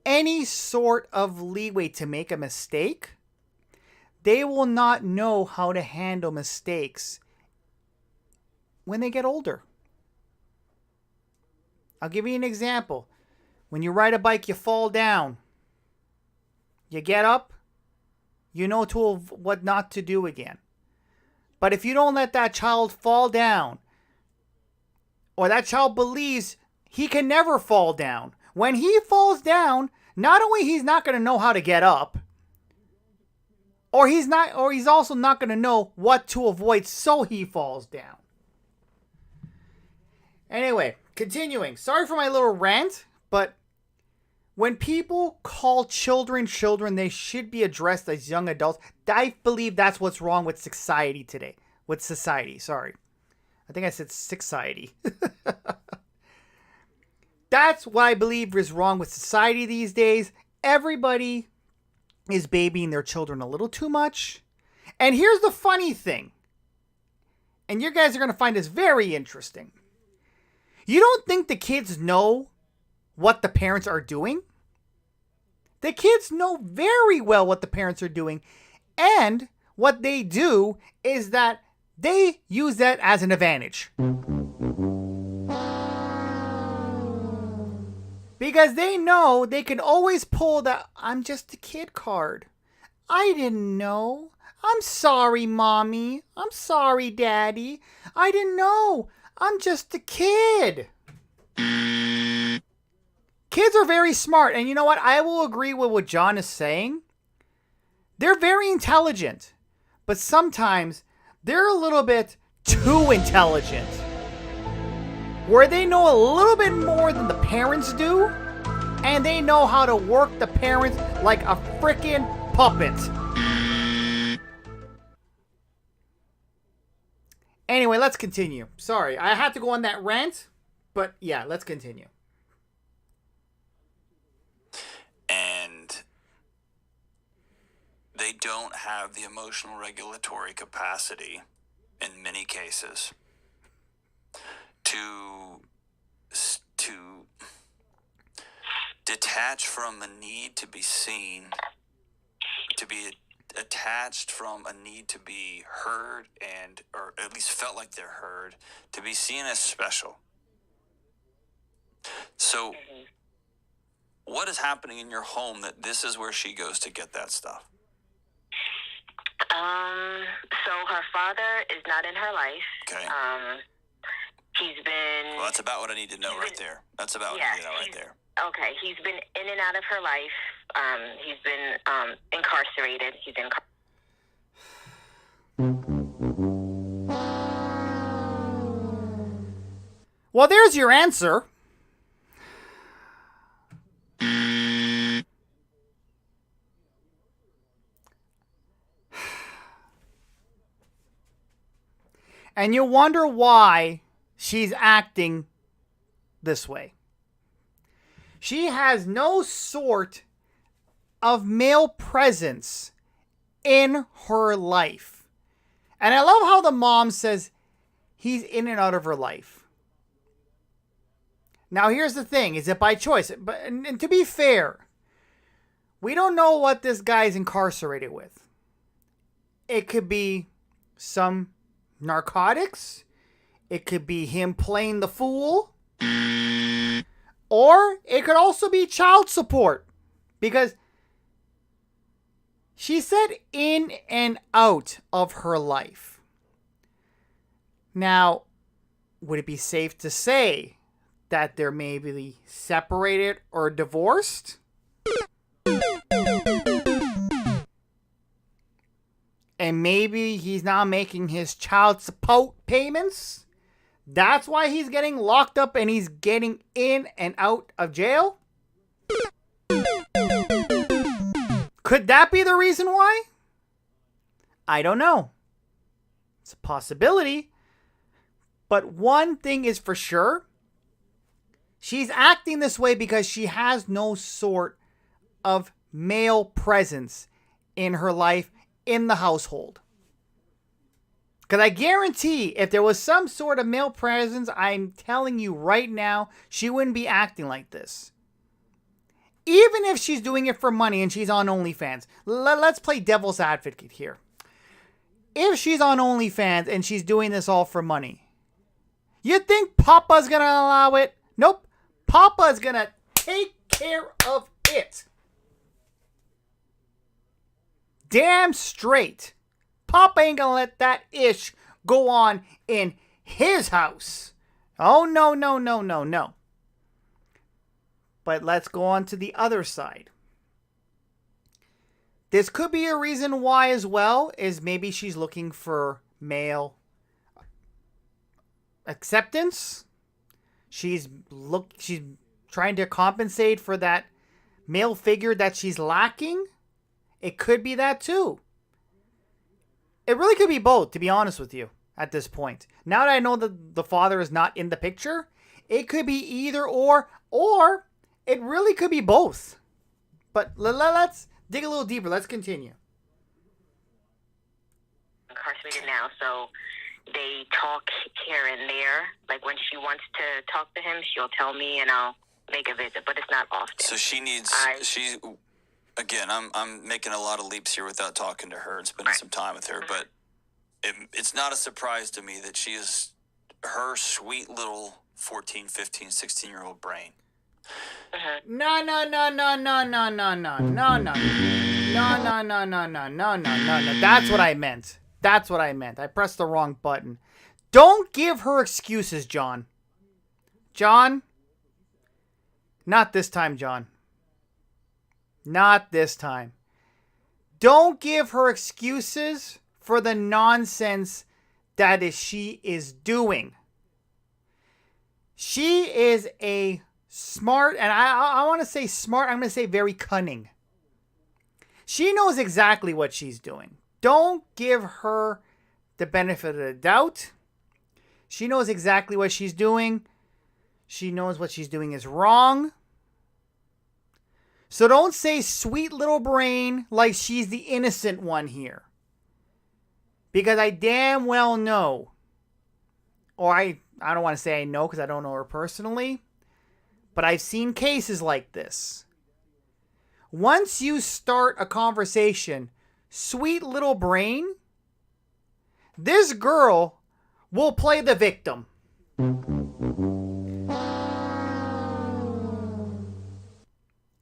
Speaker 1: any sort of leeway to make a mistake, they will not know how to handle mistakes when they get older. I'll give you an example. When you ride a bike, you fall down. You get up, you know what not to do again. But if you don't let that child fall down, or that child believes he can never fall down, when he falls down, not only he's not going to know how to get up, or he's also not going to know what to avoid so he falls down. Anyway, continuing. Sorry for my little rant, but when people call children, they should be addressed as young adults. I believe that's what's wrong with society today. With society, sorry. I think I said society. That's what I believe is wrong with society these days. Everybody is babying their children a little too much. And here's the funny thing. And you guys are going to find this very interesting. You don't think the kids know what the parents are doing? The kids know very well what the parents are doing. And what they do is that they use that as an advantage. Because they know they can always pull that "I'm just a kid" card. I didn't know. I'm sorry, Mommy. I'm sorry, Daddy. I didn't know. I'm just a kid. Kids are very smart. And you know what? I will agree with what John is saying. They're very intelligent. But sometimes they're a little bit too intelligent. Where they know a little bit more than the parents do. And they know how to work the parents like a freaking puppet. Anyway, let's continue. Sorry, I had to go on that rant. But yeah, let's continue.
Speaker 4: And they don't have the emotional regulatory capacity in many cases to detached from a need to be seen, to be attached from a need to be heard, and or at least felt like they're heard, to be seen as special. So what is happening in your home that this is where she goes to get that stuff?
Speaker 5: So her father is not in her life.
Speaker 4: Okay.
Speaker 5: He's been...
Speaker 4: Well, that's about what I need to know right there. That's about what I need to know right there.
Speaker 5: Okay, he's been in and out of her life. He's been incarcerated. He's
Speaker 1: Well, there's your answer. And you wonder why she's acting this way. She has no sort of male presence in her life. And I love how the mom says he's in and out of her life. Now, here's the thing. Is it by choice? And to be fair, we don't know what this guy's incarcerated with. It could be some narcotics. It could be him playing the fool. Or it could also be child support. Because she said in and out of her life. Now, would it be safe to say that they're maybe separated or divorced? And maybe he's now making his child support payments? That's why he's getting locked up and he's getting in and out of jail? Could that be the reason why? I don't know. It's a possibility. But one thing is for sure. She's acting this way because she has no sort of male presence in her life, in the household. Because I guarantee if there was some sort of male presence, I'm telling you right now, she wouldn't be acting like this. Even if she's doing it for money and she's on OnlyFans. Let's play devil's advocate here. If she's on OnlyFans and she's doing this all for money, you think Papa's going to allow it? Nope. Papa's going to take care of it. Damn straight. Papa ain't gonna let that ish go on in his house. Oh, no, no, no, no, no. But let's go on to the other side. This could be a reason why as well, is maybe she's looking for male acceptance. She's trying to compensate for that male figure that she's lacking. It could be that too. It really could be both, to be honest with you, at this point. Now that I know that the father is not in the picture, it could be either or it really could be both. But let's dig a little deeper. Let's continue.
Speaker 5: Incarcerated now, so they talk here and there. Like when she wants to talk to him, she'll tell me and I'll make a visit, but it's not often.
Speaker 4: So again, I'm making a lot of leaps here without talking to her and spending some time with her, but it's not a surprise to me that she is her sweet little 14, 15, 16-year-old brain.
Speaker 1: No. That's what I meant. I pressed the wrong button. Don't give her excuses, John. John? Not this time, John. Not this time. Don't give her excuses for the nonsense that she is doing. She is a smart, and I want to say smart, I'm going to say very cunning. She knows exactly what she's doing. Don't give her the benefit of the doubt. She knows exactly what she's doing. She knows what she's doing is wrong. So don't say sweet little brain like she's the innocent one here. Because I damn well know, or I don't want to say I know because I don't know her personally, but I've seen cases like this. Once you start a conversation, sweet little brain, this girl will play the victim.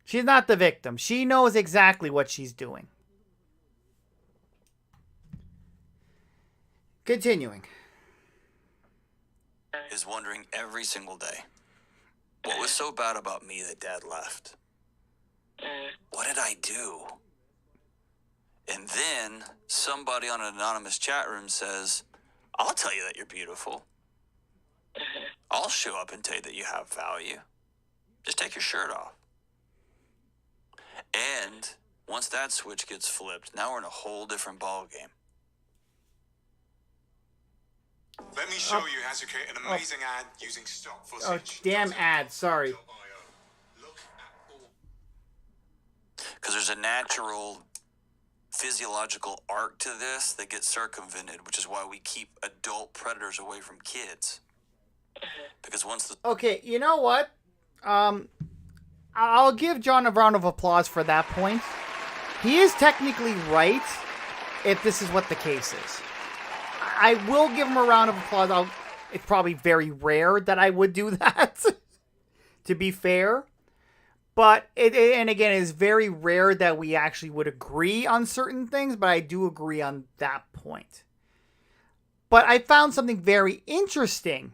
Speaker 1: She's not the victim. She knows exactly what she's doing. Continuing.
Speaker 4: Is wondering every single day, what was so bad about me that Dad left? What did I do? And then somebody on an anonymous chat room says, I'll tell you that you're beautiful. I'll show up and tell you that you have value. Just take your shirt off. And once that switch gets flipped, now we're in a whole different ball game.
Speaker 2: Let me show you how to create an amazing ad using stock footage.
Speaker 1: Oh, damn ad. Sorry.
Speaker 4: Because there's a natural physiological arc to this that gets circumvented, which is why we keep adult predators away from kids. Because once the...
Speaker 1: Okay, you know what? I'll give John a round of applause for that point. He is technically right if this is what the case is. I will give him a round of applause. It's probably very rare that I would do that, to be fair. But, and again, it is very rare that we actually would agree on certain things, but I do agree on that point. But I found something very interesting.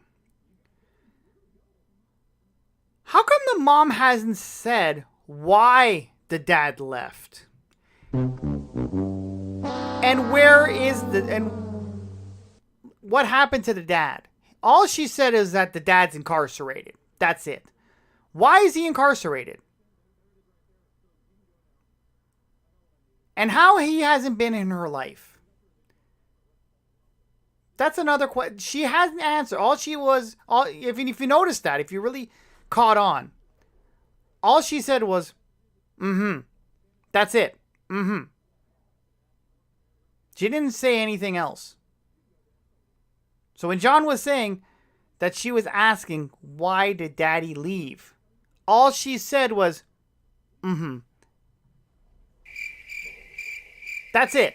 Speaker 1: How come the mom hasn't said why the dad left? And where is and what happened to the dad? All she said is that the dad's incarcerated. That's it. Why is he incarcerated? And how he hasn't been in her life? That's another question. She hasn't answered. All she was, if you noticed that, if you really caught on, all she said was, That's it. She didn't say anything else. So when John was saying that she was asking, why did daddy leave? All she said was, That's it.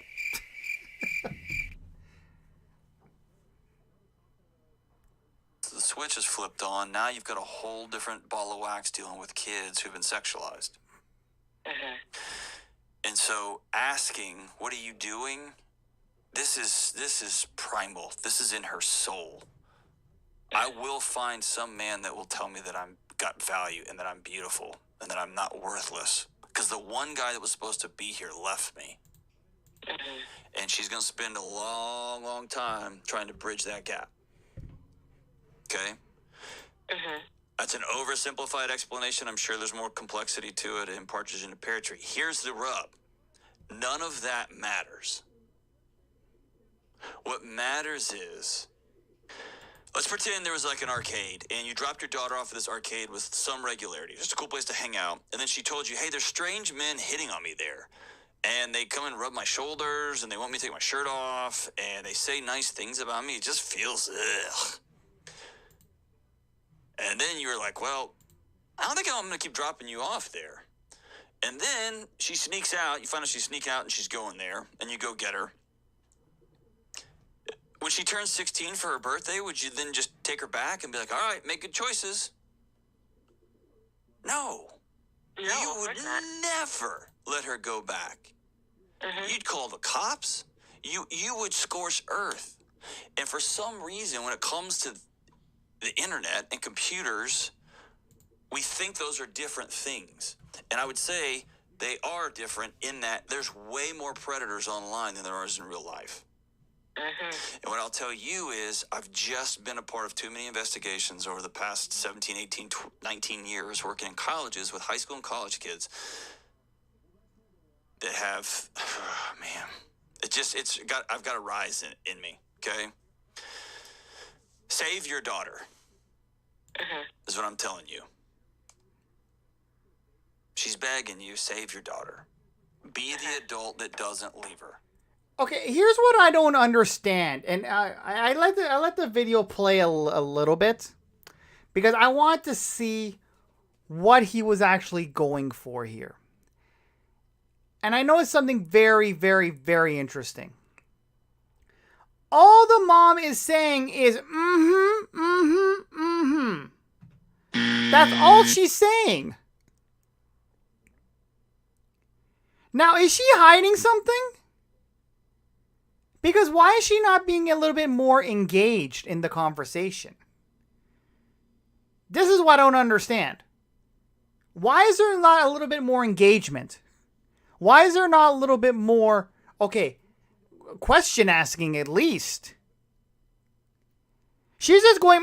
Speaker 4: The switch is flipped on. Now you've got a whole different ball of wax dealing with kids who've been sexualized. And so asking, what are you doing? This is primal. This is in her soul. I will find some man that will tell me that I'm got value and that I'm beautiful and that I'm not worthless. Because the one guy that was supposed to be here left me. And she's going to spend a long, long time trying to bridge that gap. Okay? That's an oversimplified explanation. I'm sure there's more complexity to it in Partridge in a Pear Tree. Here's the rub. None of that matters. What matters is, let's pretend there was like an arcade, and you dropped your daughter off at this arcade with some regularity. Just a cool place to hang out. And then she told you, hey, there's strange men hitting on me there. And they come and rub my shoulders, and they want me to take my shirt off, and they say nice things about me. It just feels, ugh. And then you're like, well, I don't think I'm going to keep dropping you off there. And then she sneaks out. You find out she sneaks out, and she's going there, and you go get her. When she turns 16 for her birthday, would you then just take her back and be like, all right, make good choices? No. You would never let her go back. You'd call the cops. You would scorch earth. And for some reason, when it comes to the internet and computers, we think those are different things. And I would say they are different in that there's way more predators online than there are in real life. And what I'll tell you is I've just been a part of too many investigations over the past 17, 18, 19 years working in colleges with high school and college kids that have, man, I've got a rise in me, okay? Save your daughter is what I'm telling you. She's begging you, save your daughter. Be the adult that doesn't leave her.
Speaker 1: Okay, here's what I don't understand, and I let the video play a little bit because I want to see what he was actually going for here. And I know it's something very, very, very interesting. All the mom is saying is, That's all she's saying. Now, is she hiding something? Because why is she not being a little bit more engaged in the conversation? This is what I don't understand. Why is there not a little bit more engagement? Why is there not a little bit more, question asking at least? She's just going,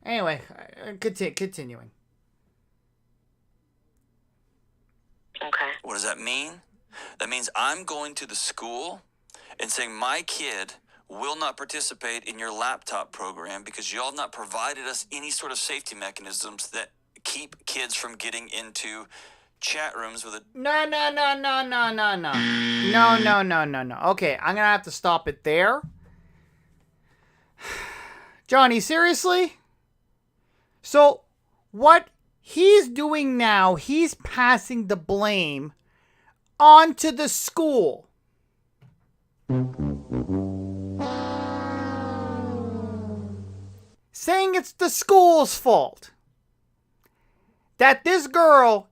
Speaker 1: Anyway, continuing.
Speaker 5: Okay.
Speaker 4: What does that mean? That means I'm going to the school and saying my kid will not participate in your laptop program because y'all have not provided us any sort of safety mechanisms that keep kids from getting into chat rooms with a...
Speaker 1: No. Okay, I'm gonna have to stop it there. Johnny, seriously? So, what he's doing now, he's passing the blame onto the school. Saying it's the school's fault. That this girl,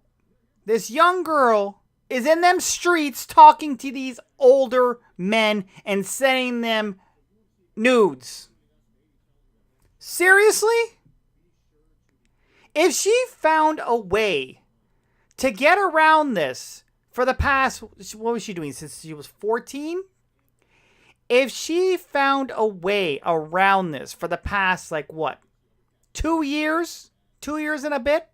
Speaker 1: this young girl, is in them streets talking to these older men and sending them nudes. Seriously? If she found a way to get around this for the past, what was she doing since she was 14? If she found a way around this for the past, 2 years? 2 years and a bit?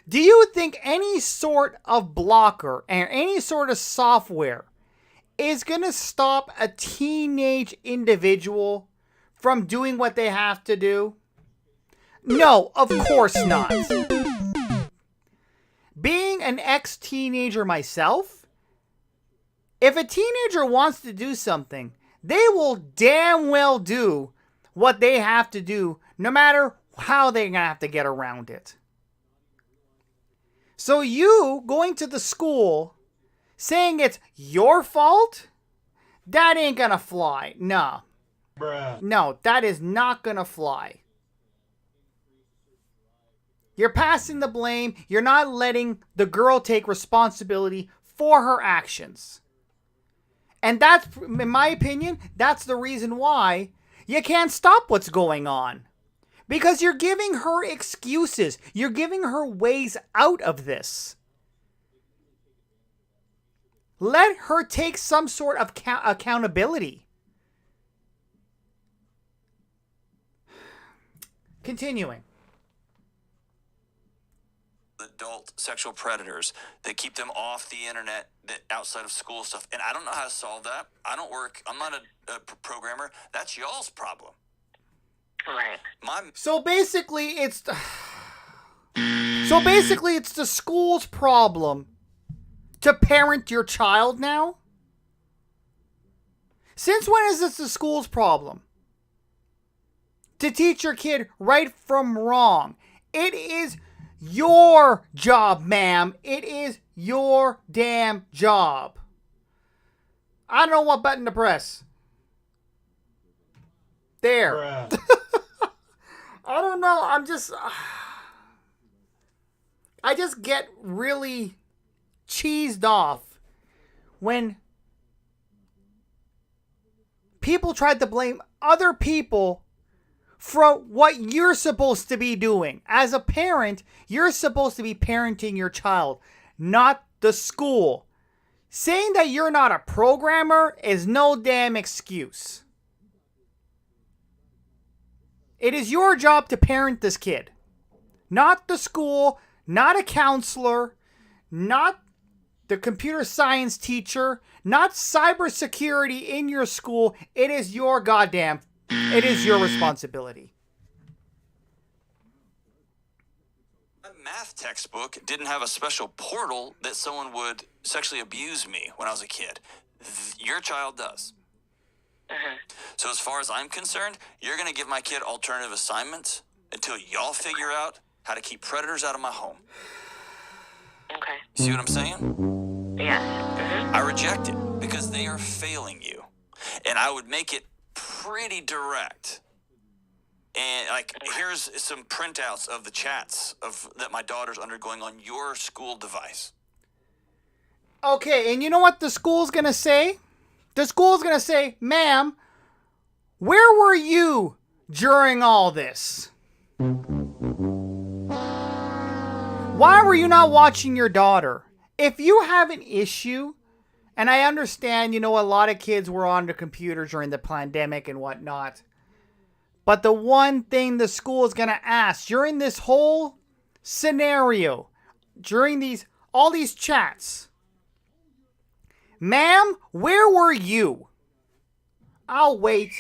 Speaker 1: Do you think any sort of blocker and any sort of software is going to stop a teenage individual from doing what they have to do? No, of course not. Being an ex-teenager myself, if a teenager wants to do something, they will damn well do what they have to do, no matter how they're going to have to get around it. So you going to the school saying it's your fault, that ain't going to fly. No.
Speaker 6: Bruh.
Speaker 1: No, that is not going to fly. You're passing the blame. You're not letting the girl take responsibility for her actions. And that's, in my opinion, that's the reason why you can't stop what's going on. Because you're giving her excuses. You're giving her ways out of this. Let her take some sort of accountability. Continuing.
Speaker 4: Adult sexual predators that keep them off the internet, that outside of school stuff. And I don't know how to solve that. I'm not a programmer. That's y'all's problem.
Speaker 5: Right.
Speaker 1: So basically it's the school's problem to parent your child now? Since when is this the school's problem? To teach your kid right from wrong. It is your job, ma'am. It is your damn job. I don't know what button to press. There.
Speaker 6: Bruh.
Speaker 1: I don't know. I just get really cheesed off when people try to blame other people for what you're supposed to be doing. As a parent, you're supposed to be parenting your child, not the school. Saying that you're not a programmer is no damn excuse. It is your job to parent this kid. Not the school, not a counselor, not the computer science teacher, not cybersecurity in your school. It is your responsibility.
Speaker 4: My math textbook didn't have a special portal that someone would sexually abuse me when I was a kid. Your child does. So as far as I'm concerned, you're going to give my kid alternative assignments until y'all figure out how to keep predators out of my home.
Speaker 5: Okay.
Speaker 4: See what I'm saying?
Speaker 5: Yes.
Speaker 4: I reject it because they are failing you. And I would make it pretty direct. And like, here's some printouts of the chats that my daughter's undergoing on your school device.
Speaker 1: Okay, and you know what the school's gonna say? The school's gonna say, ma'am, where were you during all this? Why were you not watching your daughter? If you have an issue, and I understand, you know, a lot of kids were on the computer during the pandemic and whatnot, but the one thing the school is gonna ask during this whole scenario, during all these chats, ma'am, where were you? I'll wait.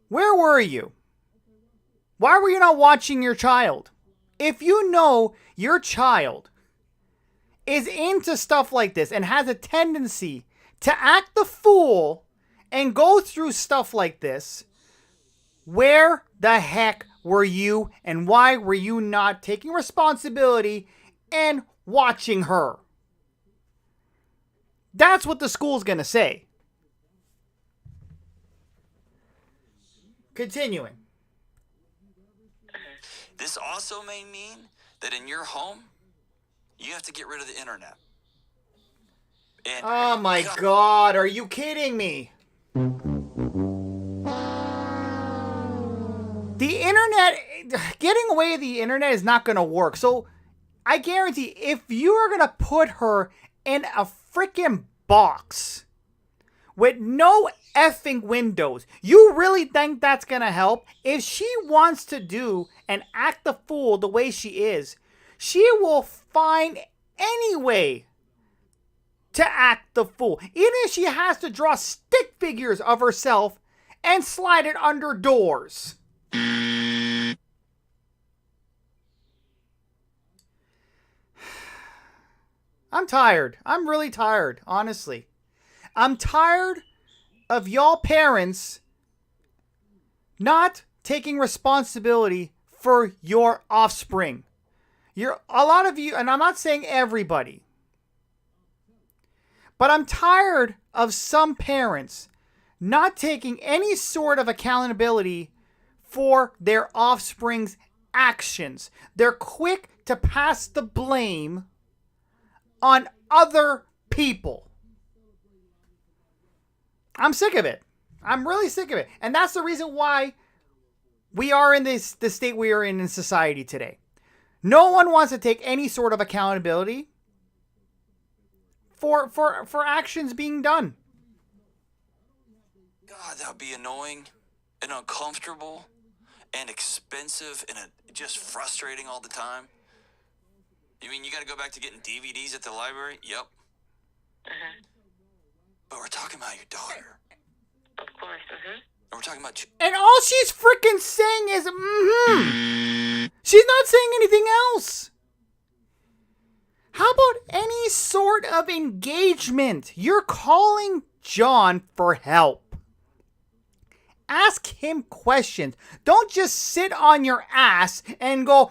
Speaker 1: Where were you? Why were you not watching your child? If you know your child is into stuff like this and has a tendency to act the fool and go through stuff like this, where the heck were you, and why were you not taking responsibility and watching her? That's what the school's gonna say. Continuing.
Speaker 4: This also may mean that in your home, you have to get rid of the internet. And
Speaker 1: Oh my God, are you kidding me? The internet, getting away with the internet is not going to work. So I guarantee if you are going to put her in a freaking box with no effing windows, you really think that's going to help? If she wants to do and act the fool the way she is, she will find any way to act the fool. Even if she has to draw stick figures of herself and slide it under doors. I'm tired. I'm really tired, honestly. I'm tired of y'all parents not taking responsibility for your offspring. A lot of you, and I'm not saying everybody, but I'm tired of some parents not taking any sort of accountability for their offspring's actions. They're quick to pass the blame on other people. I'm sick of it. I'm really sick of it. And that's the reason why we are in the state we are in society today. No one wants to take any sort of accountability for actions being done.
Speaker 4: God, that would be annoying and uncomfortable and expensive and just frustrating all the time. You mean you got to go back to getting DVDs at the library? Yep. But we're talking about your daughter.
Speaker 5: Of course.
Speaker 4: And we're talking about you.
Speaker 1: And all she's freaking saying is, She's not saying anything else. How about any sort of engagement? You're calling John for help. Ask him questions. Don't just sit on your ass and go,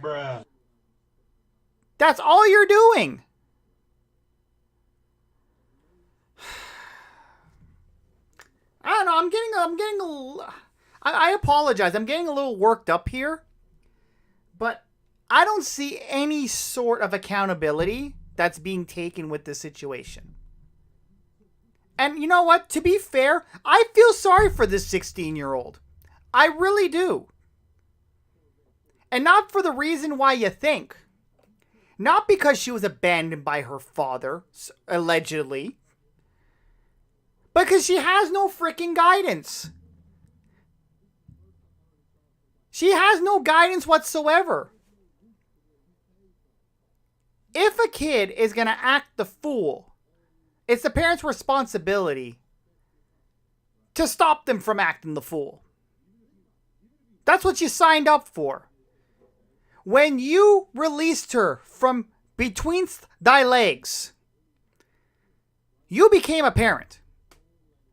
Speaker 6: Bruh.
Speaker 1: That's all you're doing. I don't know. I'm getting a little, I apologize. I'm getting a little worked up here. But I don't see any sort of accountability that's being taken with this situation. And you know what? To be fair, I feel sorry for this 16-year-old. I really do. And not for the reason why you think. Not because she was abandoned by her father, allegedly. Because she has no freaking guidance. She has no guidance whatsoever. If a kid is going to act the fool, it's the parent's responsibility to stop them from acting the fool. That's what you signed up for. When you released her from between thy legs, you became a parent.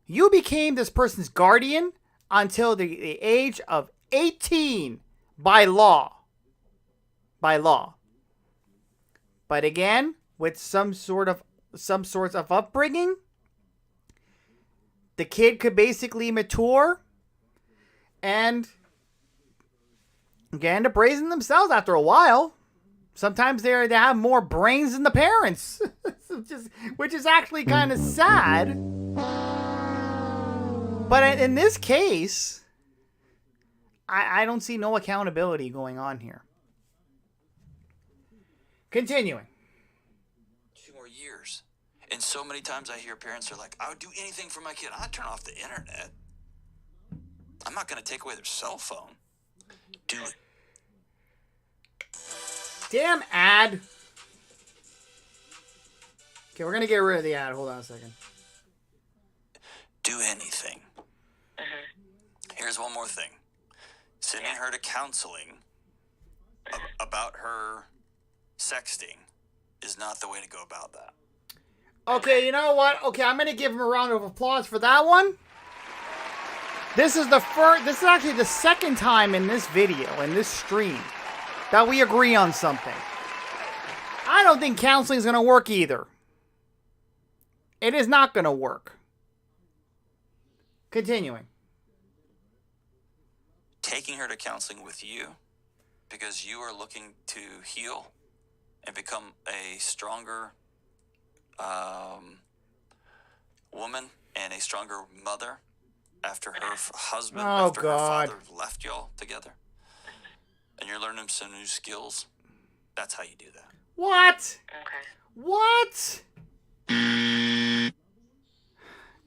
Speaker 1: You became this person's guardian until the age of 18 by law. By law. But again, with some sorts of upbringing, the kid could basically mature and again to brazen themselves after a while. Sometimes they have more brains than the parents, which is actually kind of sad. But in this case, I don't see no accountability going on here. Continuing.
Speaker 4: 2 more years. And so many times I hear parents are like, I would do anything for my kid. I'd turn off the internet. I'm not going to take away their cell phone. Do it.
Speaker 1: Damn ad. Okay, we're going to get rid of the ad. Hold on a second.
Speaker 4: Do anything. Here's one more thing. Sending her to counseling about her sexting is not the way to go about that.
Speaker 1: Okay, you know what? Okay, I'm going to give him a round of applause for that one. This is actually the second time in this video, in this stream, that we agree on something. I don't think counseling is going to work either. It is not going to work. Continuing.
Speaker 4: Taking her to counseling with you because you are looking to heal and become a stronger woman and a stronger mother after her husband, after her father left y'all together. And you're learning some new skills. That's how you do that.
Speaker 1: What?
Speaker 5: Okay.
Speaker 1: What?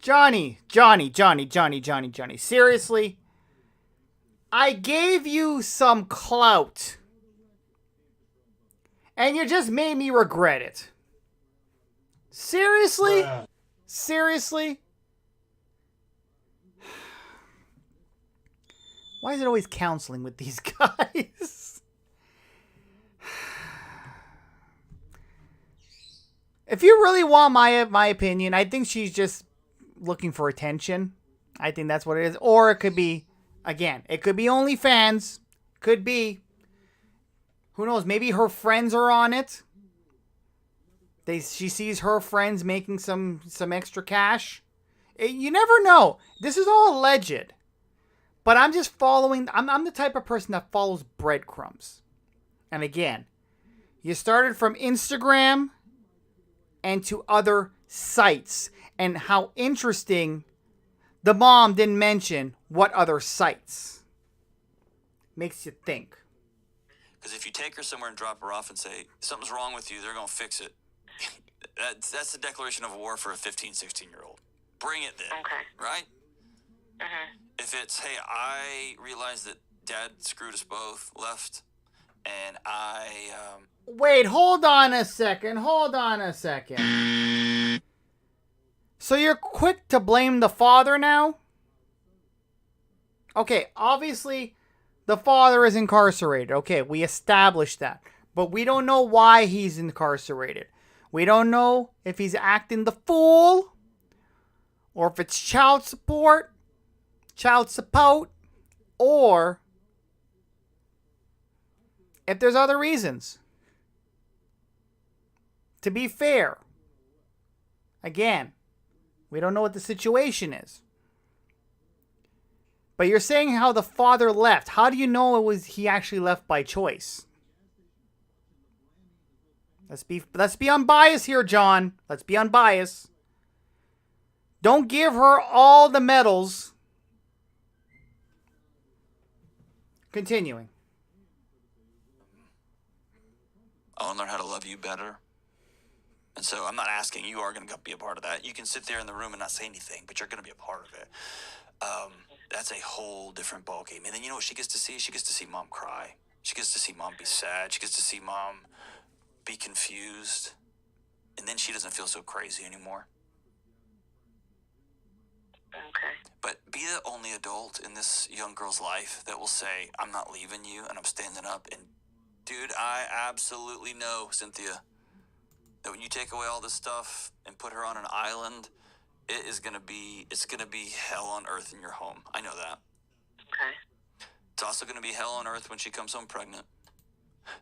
Speaker 1: Johnny. Seriously? I gave you some clout. And you just made me regret it. Seriously? Seriously? Why is it always counseling with these guys? If you really want my opinion, I think she's just looking for attention. I think that's what it is. Or it could be, again, it could be OnlyFans. Could be. Who knows? Maybe her friends are on it. She sees her friends making some extra cash. You never know. This is all alleged. But I'm just following. I'm the type of person that follows breadcrumbs. And again, you started from Instagram and to other sites. And how interesting the mom didn't mention what other sites. Makes you think.
Speaker 4: Because if you take her somewhere and drop her off and say, something's wrong with you, they're going to fix it. That's the declaration of war for a 15, 16-year-old. Bring it then.
Speaker 5: Okay.
Speaker 4: Right? If it's, hey, I realized that Dad screwed us both, left, and I...
Speaker 1: Wait, hold on a second. So you're quick to blame the father now? Okay, obviously, the father is incarcerated. Okay, we established that. But we don't know why he's incarcerated. We don't know if he's acting the fool, or if it's child support, or if there's other reasons. To be fair, again, we don't know what the situation is. But you're saying how the father left. How do you know he actually left by choice? Let's be unbiased here, John. Let's be unbiased. Don't give her all the medals. Continuing.
Speaker 4: I want to learn how to love you better. And so I'm not asking, you are going to be a part of that. You can sit there in the room and not say anything, but you're going to be a part of it. That's a whole different ballgame. And then you know what she gets to see? She gets to see Mom cry. She gets to see Mom be sad. She gets to see Mom be confused. And then she doesn't feel so crazy anymore.
Speaker 5: Okay. Okay.
Speaker 4: But be the only adult in this young girl's life that will say, I'm not leaving you, and I'm standing up. And, dude, I absolutely know, Cynthia, that when you take away all this stuff and put her on an island, it's going to be hell on earth in your home. I know that.
Speaker 5: Okay.
Speaker 4: It's also going to be hell on earth when she comes home pregnant.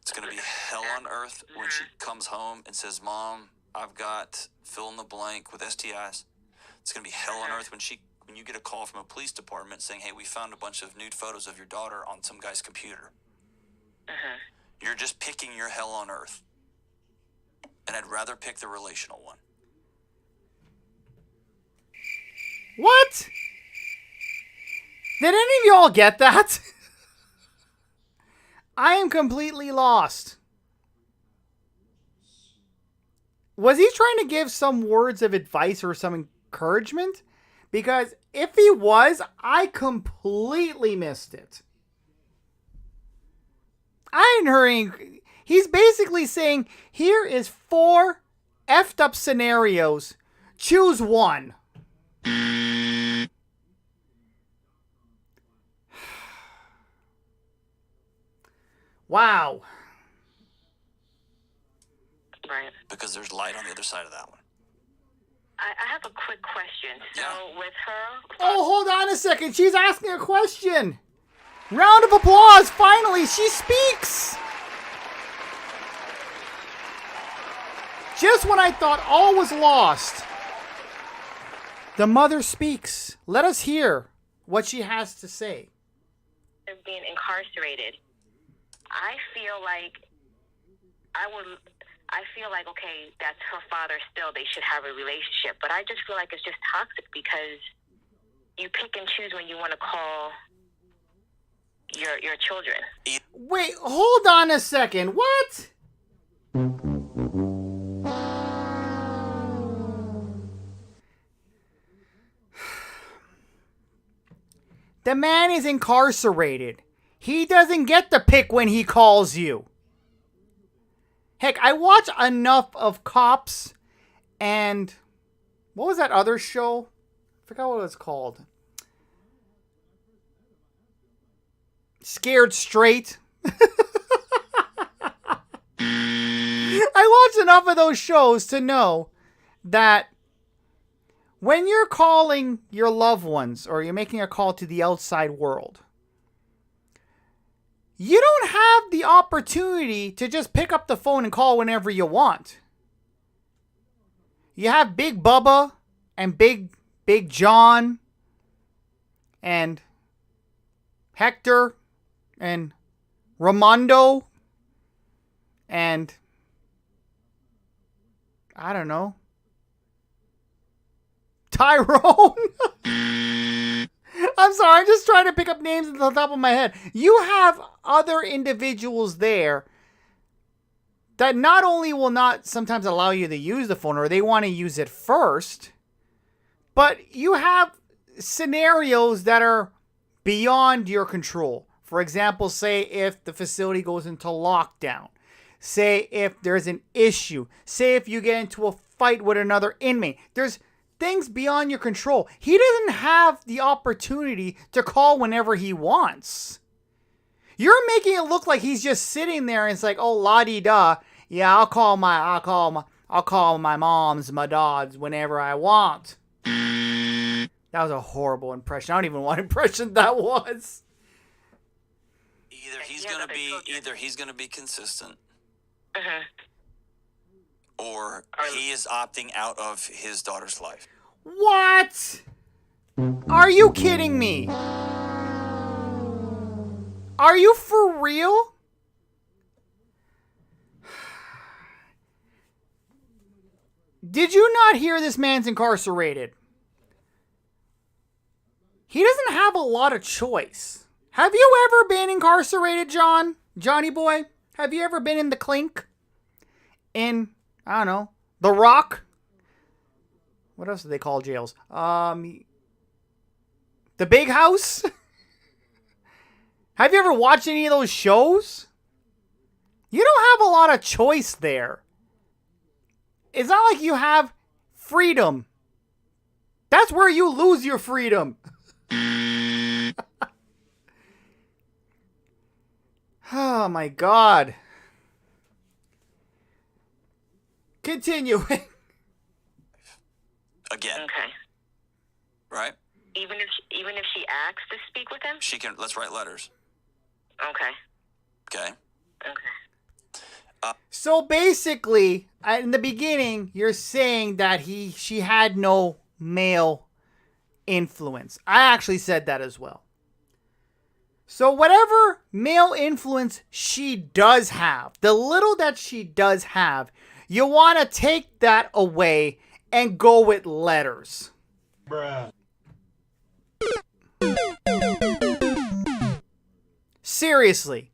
Speaker 4: It's going to be hell on earth when she comes home and says, Mom, I've got fill in the blank with STIs. It's going to be hell on earth when you get a call from a police department saying, hey, we found a bunch of nude photos of your daughter on some guy's computer. You're just picking your hell on earth. And I'd rather pick the relational one.
Speaker 1: What? Did any of y'all get that? I am completely lost. Was he trying to give some words of advice or some encouragement? Because if he was, I completely missed it. I didn't hear any. He's basically saying, here is 4 effed up scenarios. Choose one. Wow.
Speaker 5: Right.
Speaker 4: Because there's light on the other side of that one.
Speaker 5: I have a quick question. So with her...
Speaker 1: Oh, hold on a second. She's asking a question. Round of applause. Finally, she speaks. Just when I thought all was lost, the mother speaks. Let us hear what she has to say.
Speaker 5: Being incarcerated, I feel like okay, that's her father still, they should have a relationship, but I just feel like it's just toxic because you pick and choose when you want to call your children.
Speaker 1: Wait, hold on a second. What? The man is incarcerated. He doesn't get to pick when he calls you. Heck, I watch enough of Cops and... what was that other show? I forgot what it was called. Scared Straight. I watched enough of those shows to know that when you're calling your loved ones or you're making a call to the outside world, you don't have the opportunity to just pick up the phone and call whenever you want. You have Big Bubba and Big John and Hector and Ramondo and I don't know, Tyrone. I'm sorry, I'm just trying to pick up names at the top of my head. You have other individuals there that not only will not sometimes allow you to use the phone, or they want to use it first, but you have scenarios that are beyond your control. For example, say if the facility goes into lockdown. Say if there's an issue. Say if you get into a fight with another inmate. There's things beyond your control. He doesn't have the opportunity to call whenever he wants. You're making it look like he's just sitting there and it's like, oh, la-di-da. Yeah, I'll call my moms, my dads whenever I want. That was a horrible impression. I don't even know what impression that was.
Speaker 4: Either he's gonna be consistent, or he is opting out of his daughter's life.
Speaker 1: What? Are you kidding me? Are you for real? Did you not hear this man's incarcerated? He doesn't have a lot of choice. Have you ever been incarcerated, John? Johnny boy? Have you ever been in the clink? In, I don't know, the Rock? What else do they call jails? The Big House? Have you ever watched any of those shows? You don't have a lot of choice there. It's not like you have freedom That's where you lose your freedom. Oh my God. Continuing.
Speaker 4: Again,
Speaker 5: Okay.
Speaker 4: right?
Speaker 5: Even if she asks to speak with him?
Speaker 4: She can. Let's write letters.
Speaker 5: Okay.
Speaker 4: Okay.
Speaker 5: Okay.
Speaker 1: So basically, in the beginning, you're saying that she had no male influence. I actually said that as well. So whatever male influence she does have, the little that she does have, you want to take that away and go with letters.
Speaker 6: Bruh.
Speaker 1: Seriously.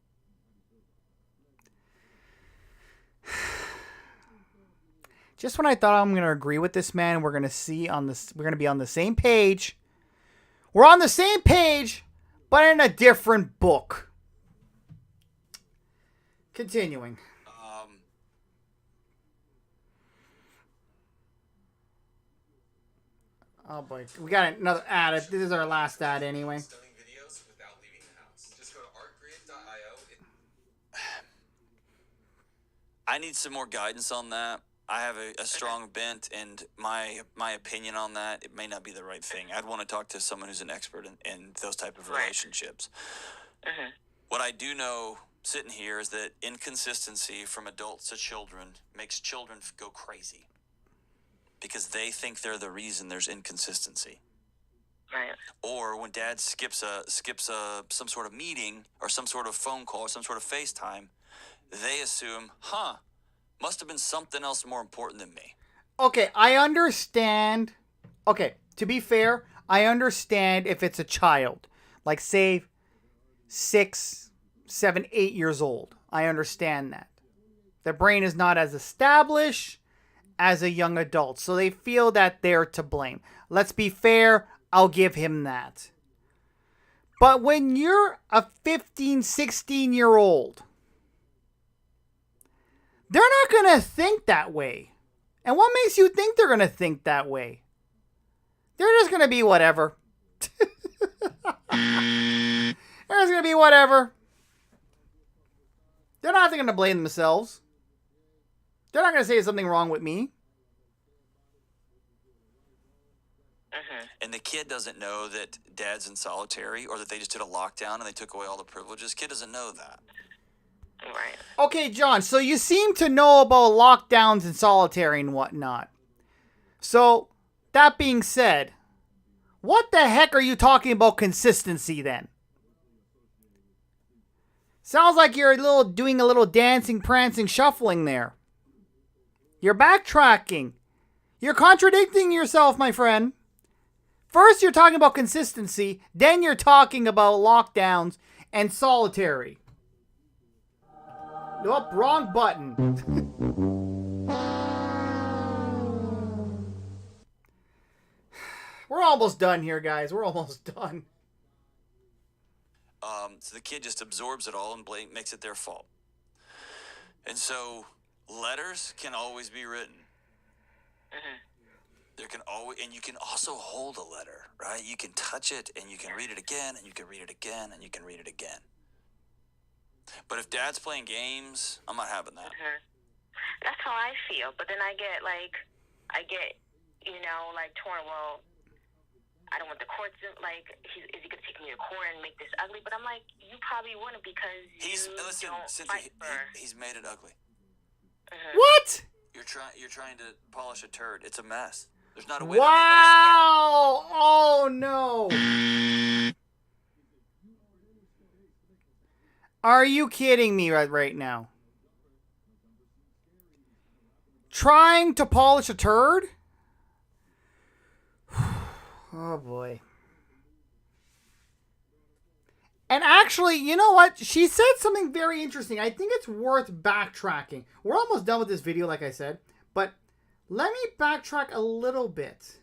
Speaker 1: Just when I thought I'm going to agree with this man, we're going to be on the same page. We're on the same page, but in a different book. Continuing. Oh boy, we got another ad. This is our last ad anyway.
Speaker 7: Stunning videos without leaving the house. Just go to artgrid.io.
Speaker 4: I need some more guidance on that. I have a strong bent, and my opinion on that, it may not be the right thing. I'd want to talk to someone who's an expert in those type of relationships.
Speaker 5: Mm-hmm.
Speaker 4: What I do know, sitting here, is that inconsistency from adults to children makes children go crazy because they think they're the reason there's inconsistency.
Speaker 5: Right.
Speaker 4: Or when dad skips some sort of meeting or some sort of phone call or some sort of FaceTime, they assume, must have been something else more important than me.
Speaker 1: Okay, I understand. Okay, to be fair, I understand if it's a child. Like, say, 6, 7, 8 years old. I understand that. Their brain is not as established as a young adult. So they feel that they're to blame. Let's be fair, I'll give him that. But when you're a 15, 16-year-old, they're not going to think that way. And what makes you think they're going to think that way? They're just going to be whatever. They're just going to be whatever. They're not going to blame themselves. They're not going to say something wrong with me.
Speaker 4: And the kid doesn't know that dad's in solitary or that they just did a lockdown and they took away all the privileges. Kid doesn't know that.
Speaker 5: Right.
Speaker 1: Okay, John, so you seem to know about lockdowns and solitary and whatnot. So, that being said, what the heck are you talking about consistency then? Sounds like you're doing a little dancing, prancing, shuffling there. You're backtracking. You're contradicting yourself, my friend. First, you're talking about consistency. Then you're talking about lockdowns and solitary. Nope, wrong button. We're almost done here, guys. We're almost done.
Speaker 4: So the kid just absorbs it all and makes it their fault. And so letters can always be written. There can always, and you can also hold a letter, right? You can touch it and you can read it again and you can read it again and you can read it again. But if dad's playing games, I'm not having that.
Speaker 5: That's how I feel. But then I get torn. Well, I don't want the courts is he gonna take me to court and make this ugly? But I'm like, you probably wouldn't because
Speaker 4: he's made it ugly.
Speaker 1: What?
Speaker 4: You're trying to polish a turd. It's a mess. There's not a way.
Speaker 1: Wow! Oh no! Are you kidding me right now? Trying to polish a turd? Oh boy. And actually, you know what? She said something very interesting. I think it's worth backtracking. We're almost done with this video, like I said. But let me backtrack a little bit.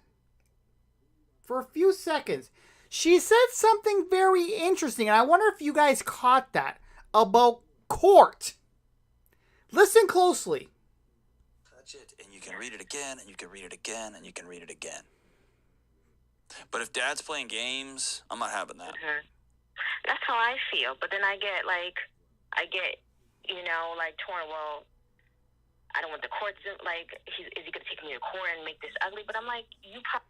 Speaker 1: For a few seconds. She said something very interesting. And I wonder if you guys caught that. About court. Listen closely.
Speaker 4: Touch it, and you can read it again, and you can read it again, and you can read it again. But if dad's playing games, I'm not having that.
Speaker 5: That's how I feel. But then I get torn. Well, I don't want the courts. Like, is he gonna take me to court and make this ugly? But I'm like, you probably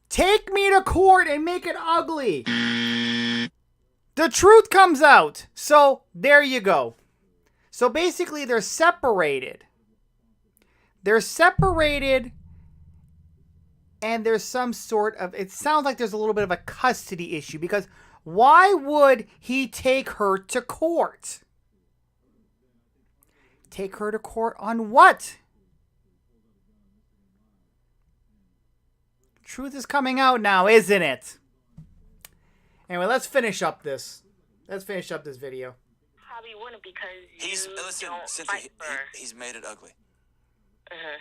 Speaker 1: Take me to court and make it ugly. The truth comes out. So there you go. So basically, they're separated. They're separated. And there's some sort of, it sounds like there's a little bit of a custody issue, because why would he take her to court? Take her to court on what? Truth is coming out now, isn't it? Anyway, let's finish up this. Let's finish up this video.
Speaker 5: probably wouldn't because
Speaker 4: Listen,
Speaker 5: don't
Speaker 4: Cynthia,
Speaker 5: fight for.
Speaker 4: he's made it ugly.
Speaker 5: Mhm.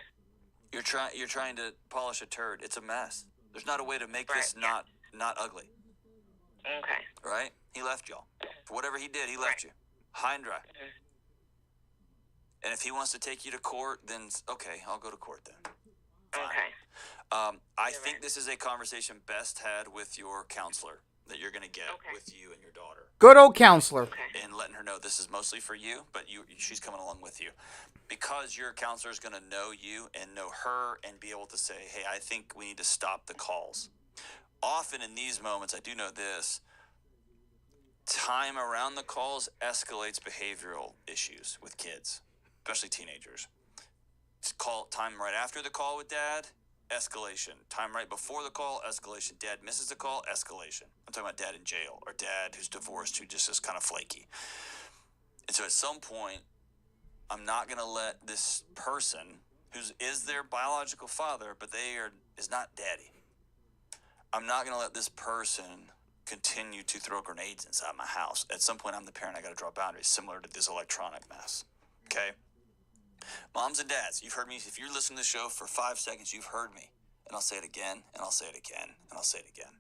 Speaker 4: You're trying to polish a turd. It's a mess. There's not a way to make this
Speaker 5: Right.
Speaker 4: not ugly.
Speaker 5: Okay.
Speaker 4: Right? He left y'all. For whatever he did, he left you. High and dry. And if he wants to take you to court, then okay, I'll go to court then. Fine.
Speaker 5: Okay.
Speaker 4: I think this is a conversation best had with your counselor that you're going to get
Speaker 5: Okay.
Speaker 4: with you and your daughter.
Speaker 1: Good old counselor.
Speaker 5: Okay.
Speaker 4: And letting her know this is mostly for you, but she's coming along with you. Because your counselor is going to know you and know her and be able to say, hey, I think we need to stop the calls. Often in these moments, I do know this, time around the calls escalates behavioral issues with kids, especially teenagers. Time right after the call with dad, escalation. Time right before the call, escalation. Dad misses the call, escalation. I'm talking about dad in jail or dad who's divorced who just is kind of flaky. And so at some point, I'm not going to let this person who is their biological father, but is not daddy. I'm not going to let this person continue to throw grenades inside my house. At some point, I'm the parent. I got to draw boundaries similar to this electronic mess. Okay? Moms and dads, you've heard me. If you're listening to the show for 5 seconds, you've heard me. And I'll say it again, and I'll say it again, and I'll say it again.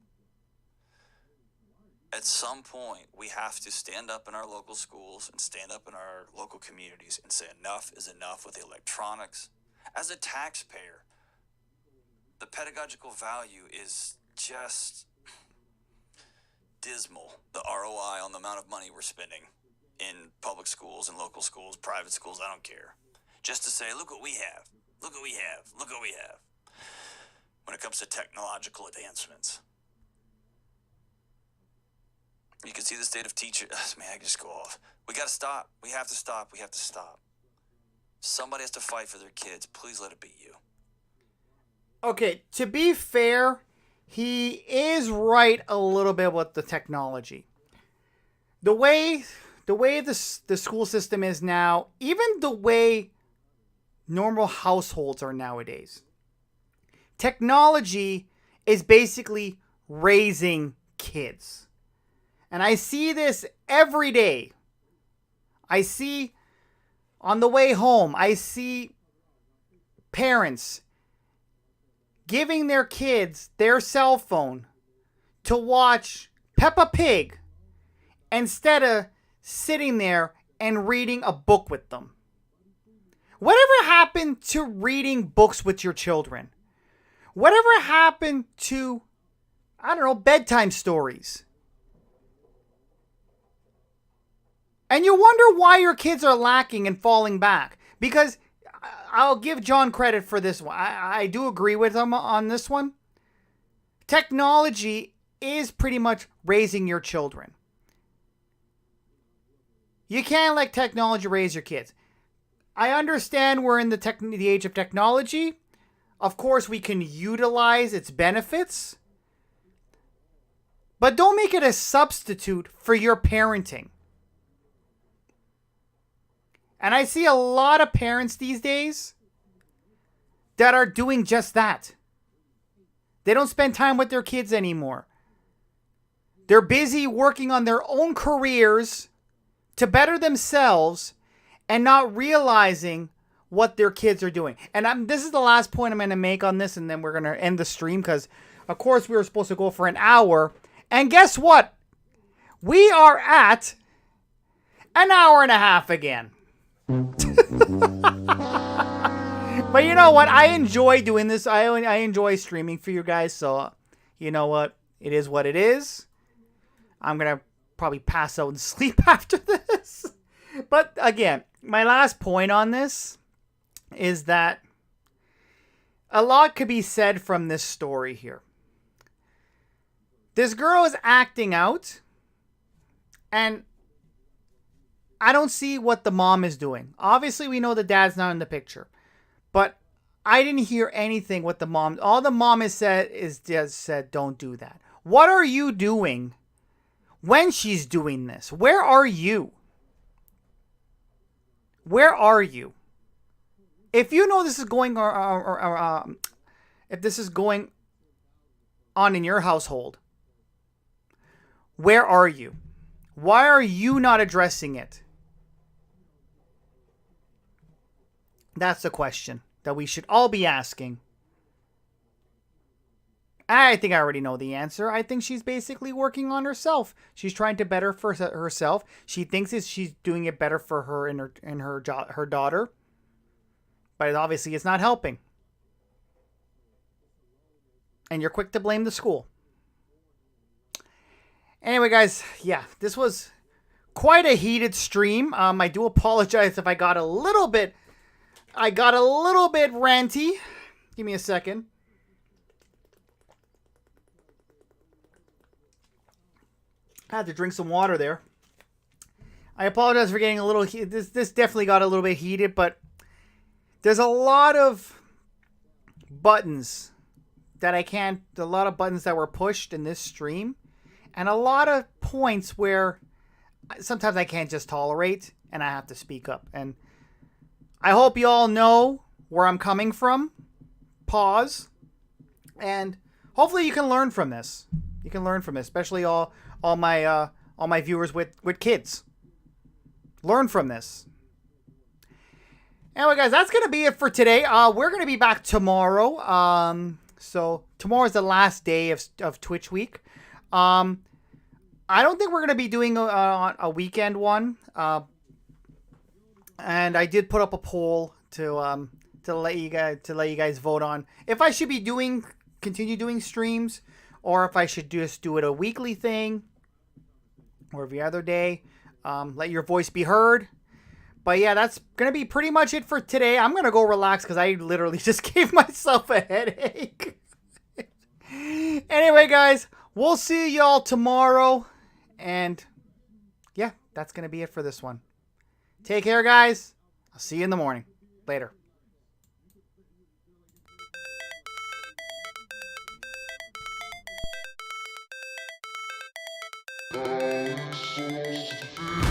Speaker 4: At some point, we have to stand up in our local schools and stand up in our local communities and say enough is enough with the electronics. As a taxpayer, the pedagogical value is just dismal. The ROI on the amount of money we're spending in public schools and local schools, private schools, I don't care. Just to say, look what we have, look what we have, look what we have. When it comes to technological advancements. You can see the state of teachers. Man, I just go off. We got to stop. We have to stop. We have to stop. Somebody has to fight for their kids. Please let it be you.
Speaker 1: Okay, to be fair, he is right a little bit with the technology. The way the school system is now, even the way normal households are nowadays, technology is basically raising kids. And I see this every day. I see on the way home, I see parents giving their kids their cell phone to watch Peppa Pig instead of sitting there and reading a book with them. Whatever happened to reading books with your children? Whatever happened to, bedtime stories? And you wonder why your kids are lacking and falling back. Because I'll give John credit for this one. I do agree with him on this one. Technology is pretty much raising your children. You can't let technology raise your kids. I understand we're in the age of technology. Of course, we can utilize its benefits. But don't make it a substitute for your parenting. And I see a lot of parents these days that are doing just that. They don't spend time with their kids anymore. They're busy working on their own careers to better themselves and not realizing what their kids are doing. And this is the last point I'm going to make on this, and then we're going to end the stream because, of course, we were supposed to go for an hour. And guess what? We are at an hour and a half again. But you know what? I enjoy doing this. I enjoy streaming for you guys. So, you know what? It is what it is. I'm going to probably pass out and sleep after this. But again, my last point on this is that a lot could be said from this story here. This girl is acting out, and I don't see what the mom is doing. Obviously, we know the dad's not in the picture, but I didn't hear anything what the mom. All the mom has said is just said, "Don't do that." What are you doing when she's doing this? Where are you? Where are you? If you know this is going if this is going on in your household, where are you? Why are you not addressing it? That's the question that we should all be asking. I think I already know the answer. I think she's basically working on herself. She's trying to better for herself. She thinks she's doing it better for her and her daughter. But obviously it's not helping. And you're quick to blame the school. Anyway, guys, yeah, this was quite a heated stream. I do apologize if I got a little bit ranty. Give me a second. I had to drink some water there. I apologize for getting a little heated. This definitely got a little bit heated, but there's a lot of buttons that a lot of buttons that were pushed in this stream, and a lot of points where sometimes I can't just tolerate and I have to speak up. And I hope you all know where I'm coming from. Pause. And hopefully you can learn from this. You can learn from this, especially all my viewers with kids. Learn from this. Anyway, guys, that's going to be it for today. We're going to be back tomorrow. So tomorrow is the last day of Twitch week. I don't think we're going to be doing a weekend one. And I did put up a poll to let you guys vote on if I should be continue doing streams, or if I should just do it a weekly thing or every other day. Let your voice be heard. But yeah, that's going to be pretty much it for today. I'm going to go relax because I literally just gave myself a headache. Anyway, guys, we'll see y'all tomorrow. And yeah, that's going to be it for this one. Take care, guys. I'll see you in the morning. Later.
Speaker 6: I'm supposed to feel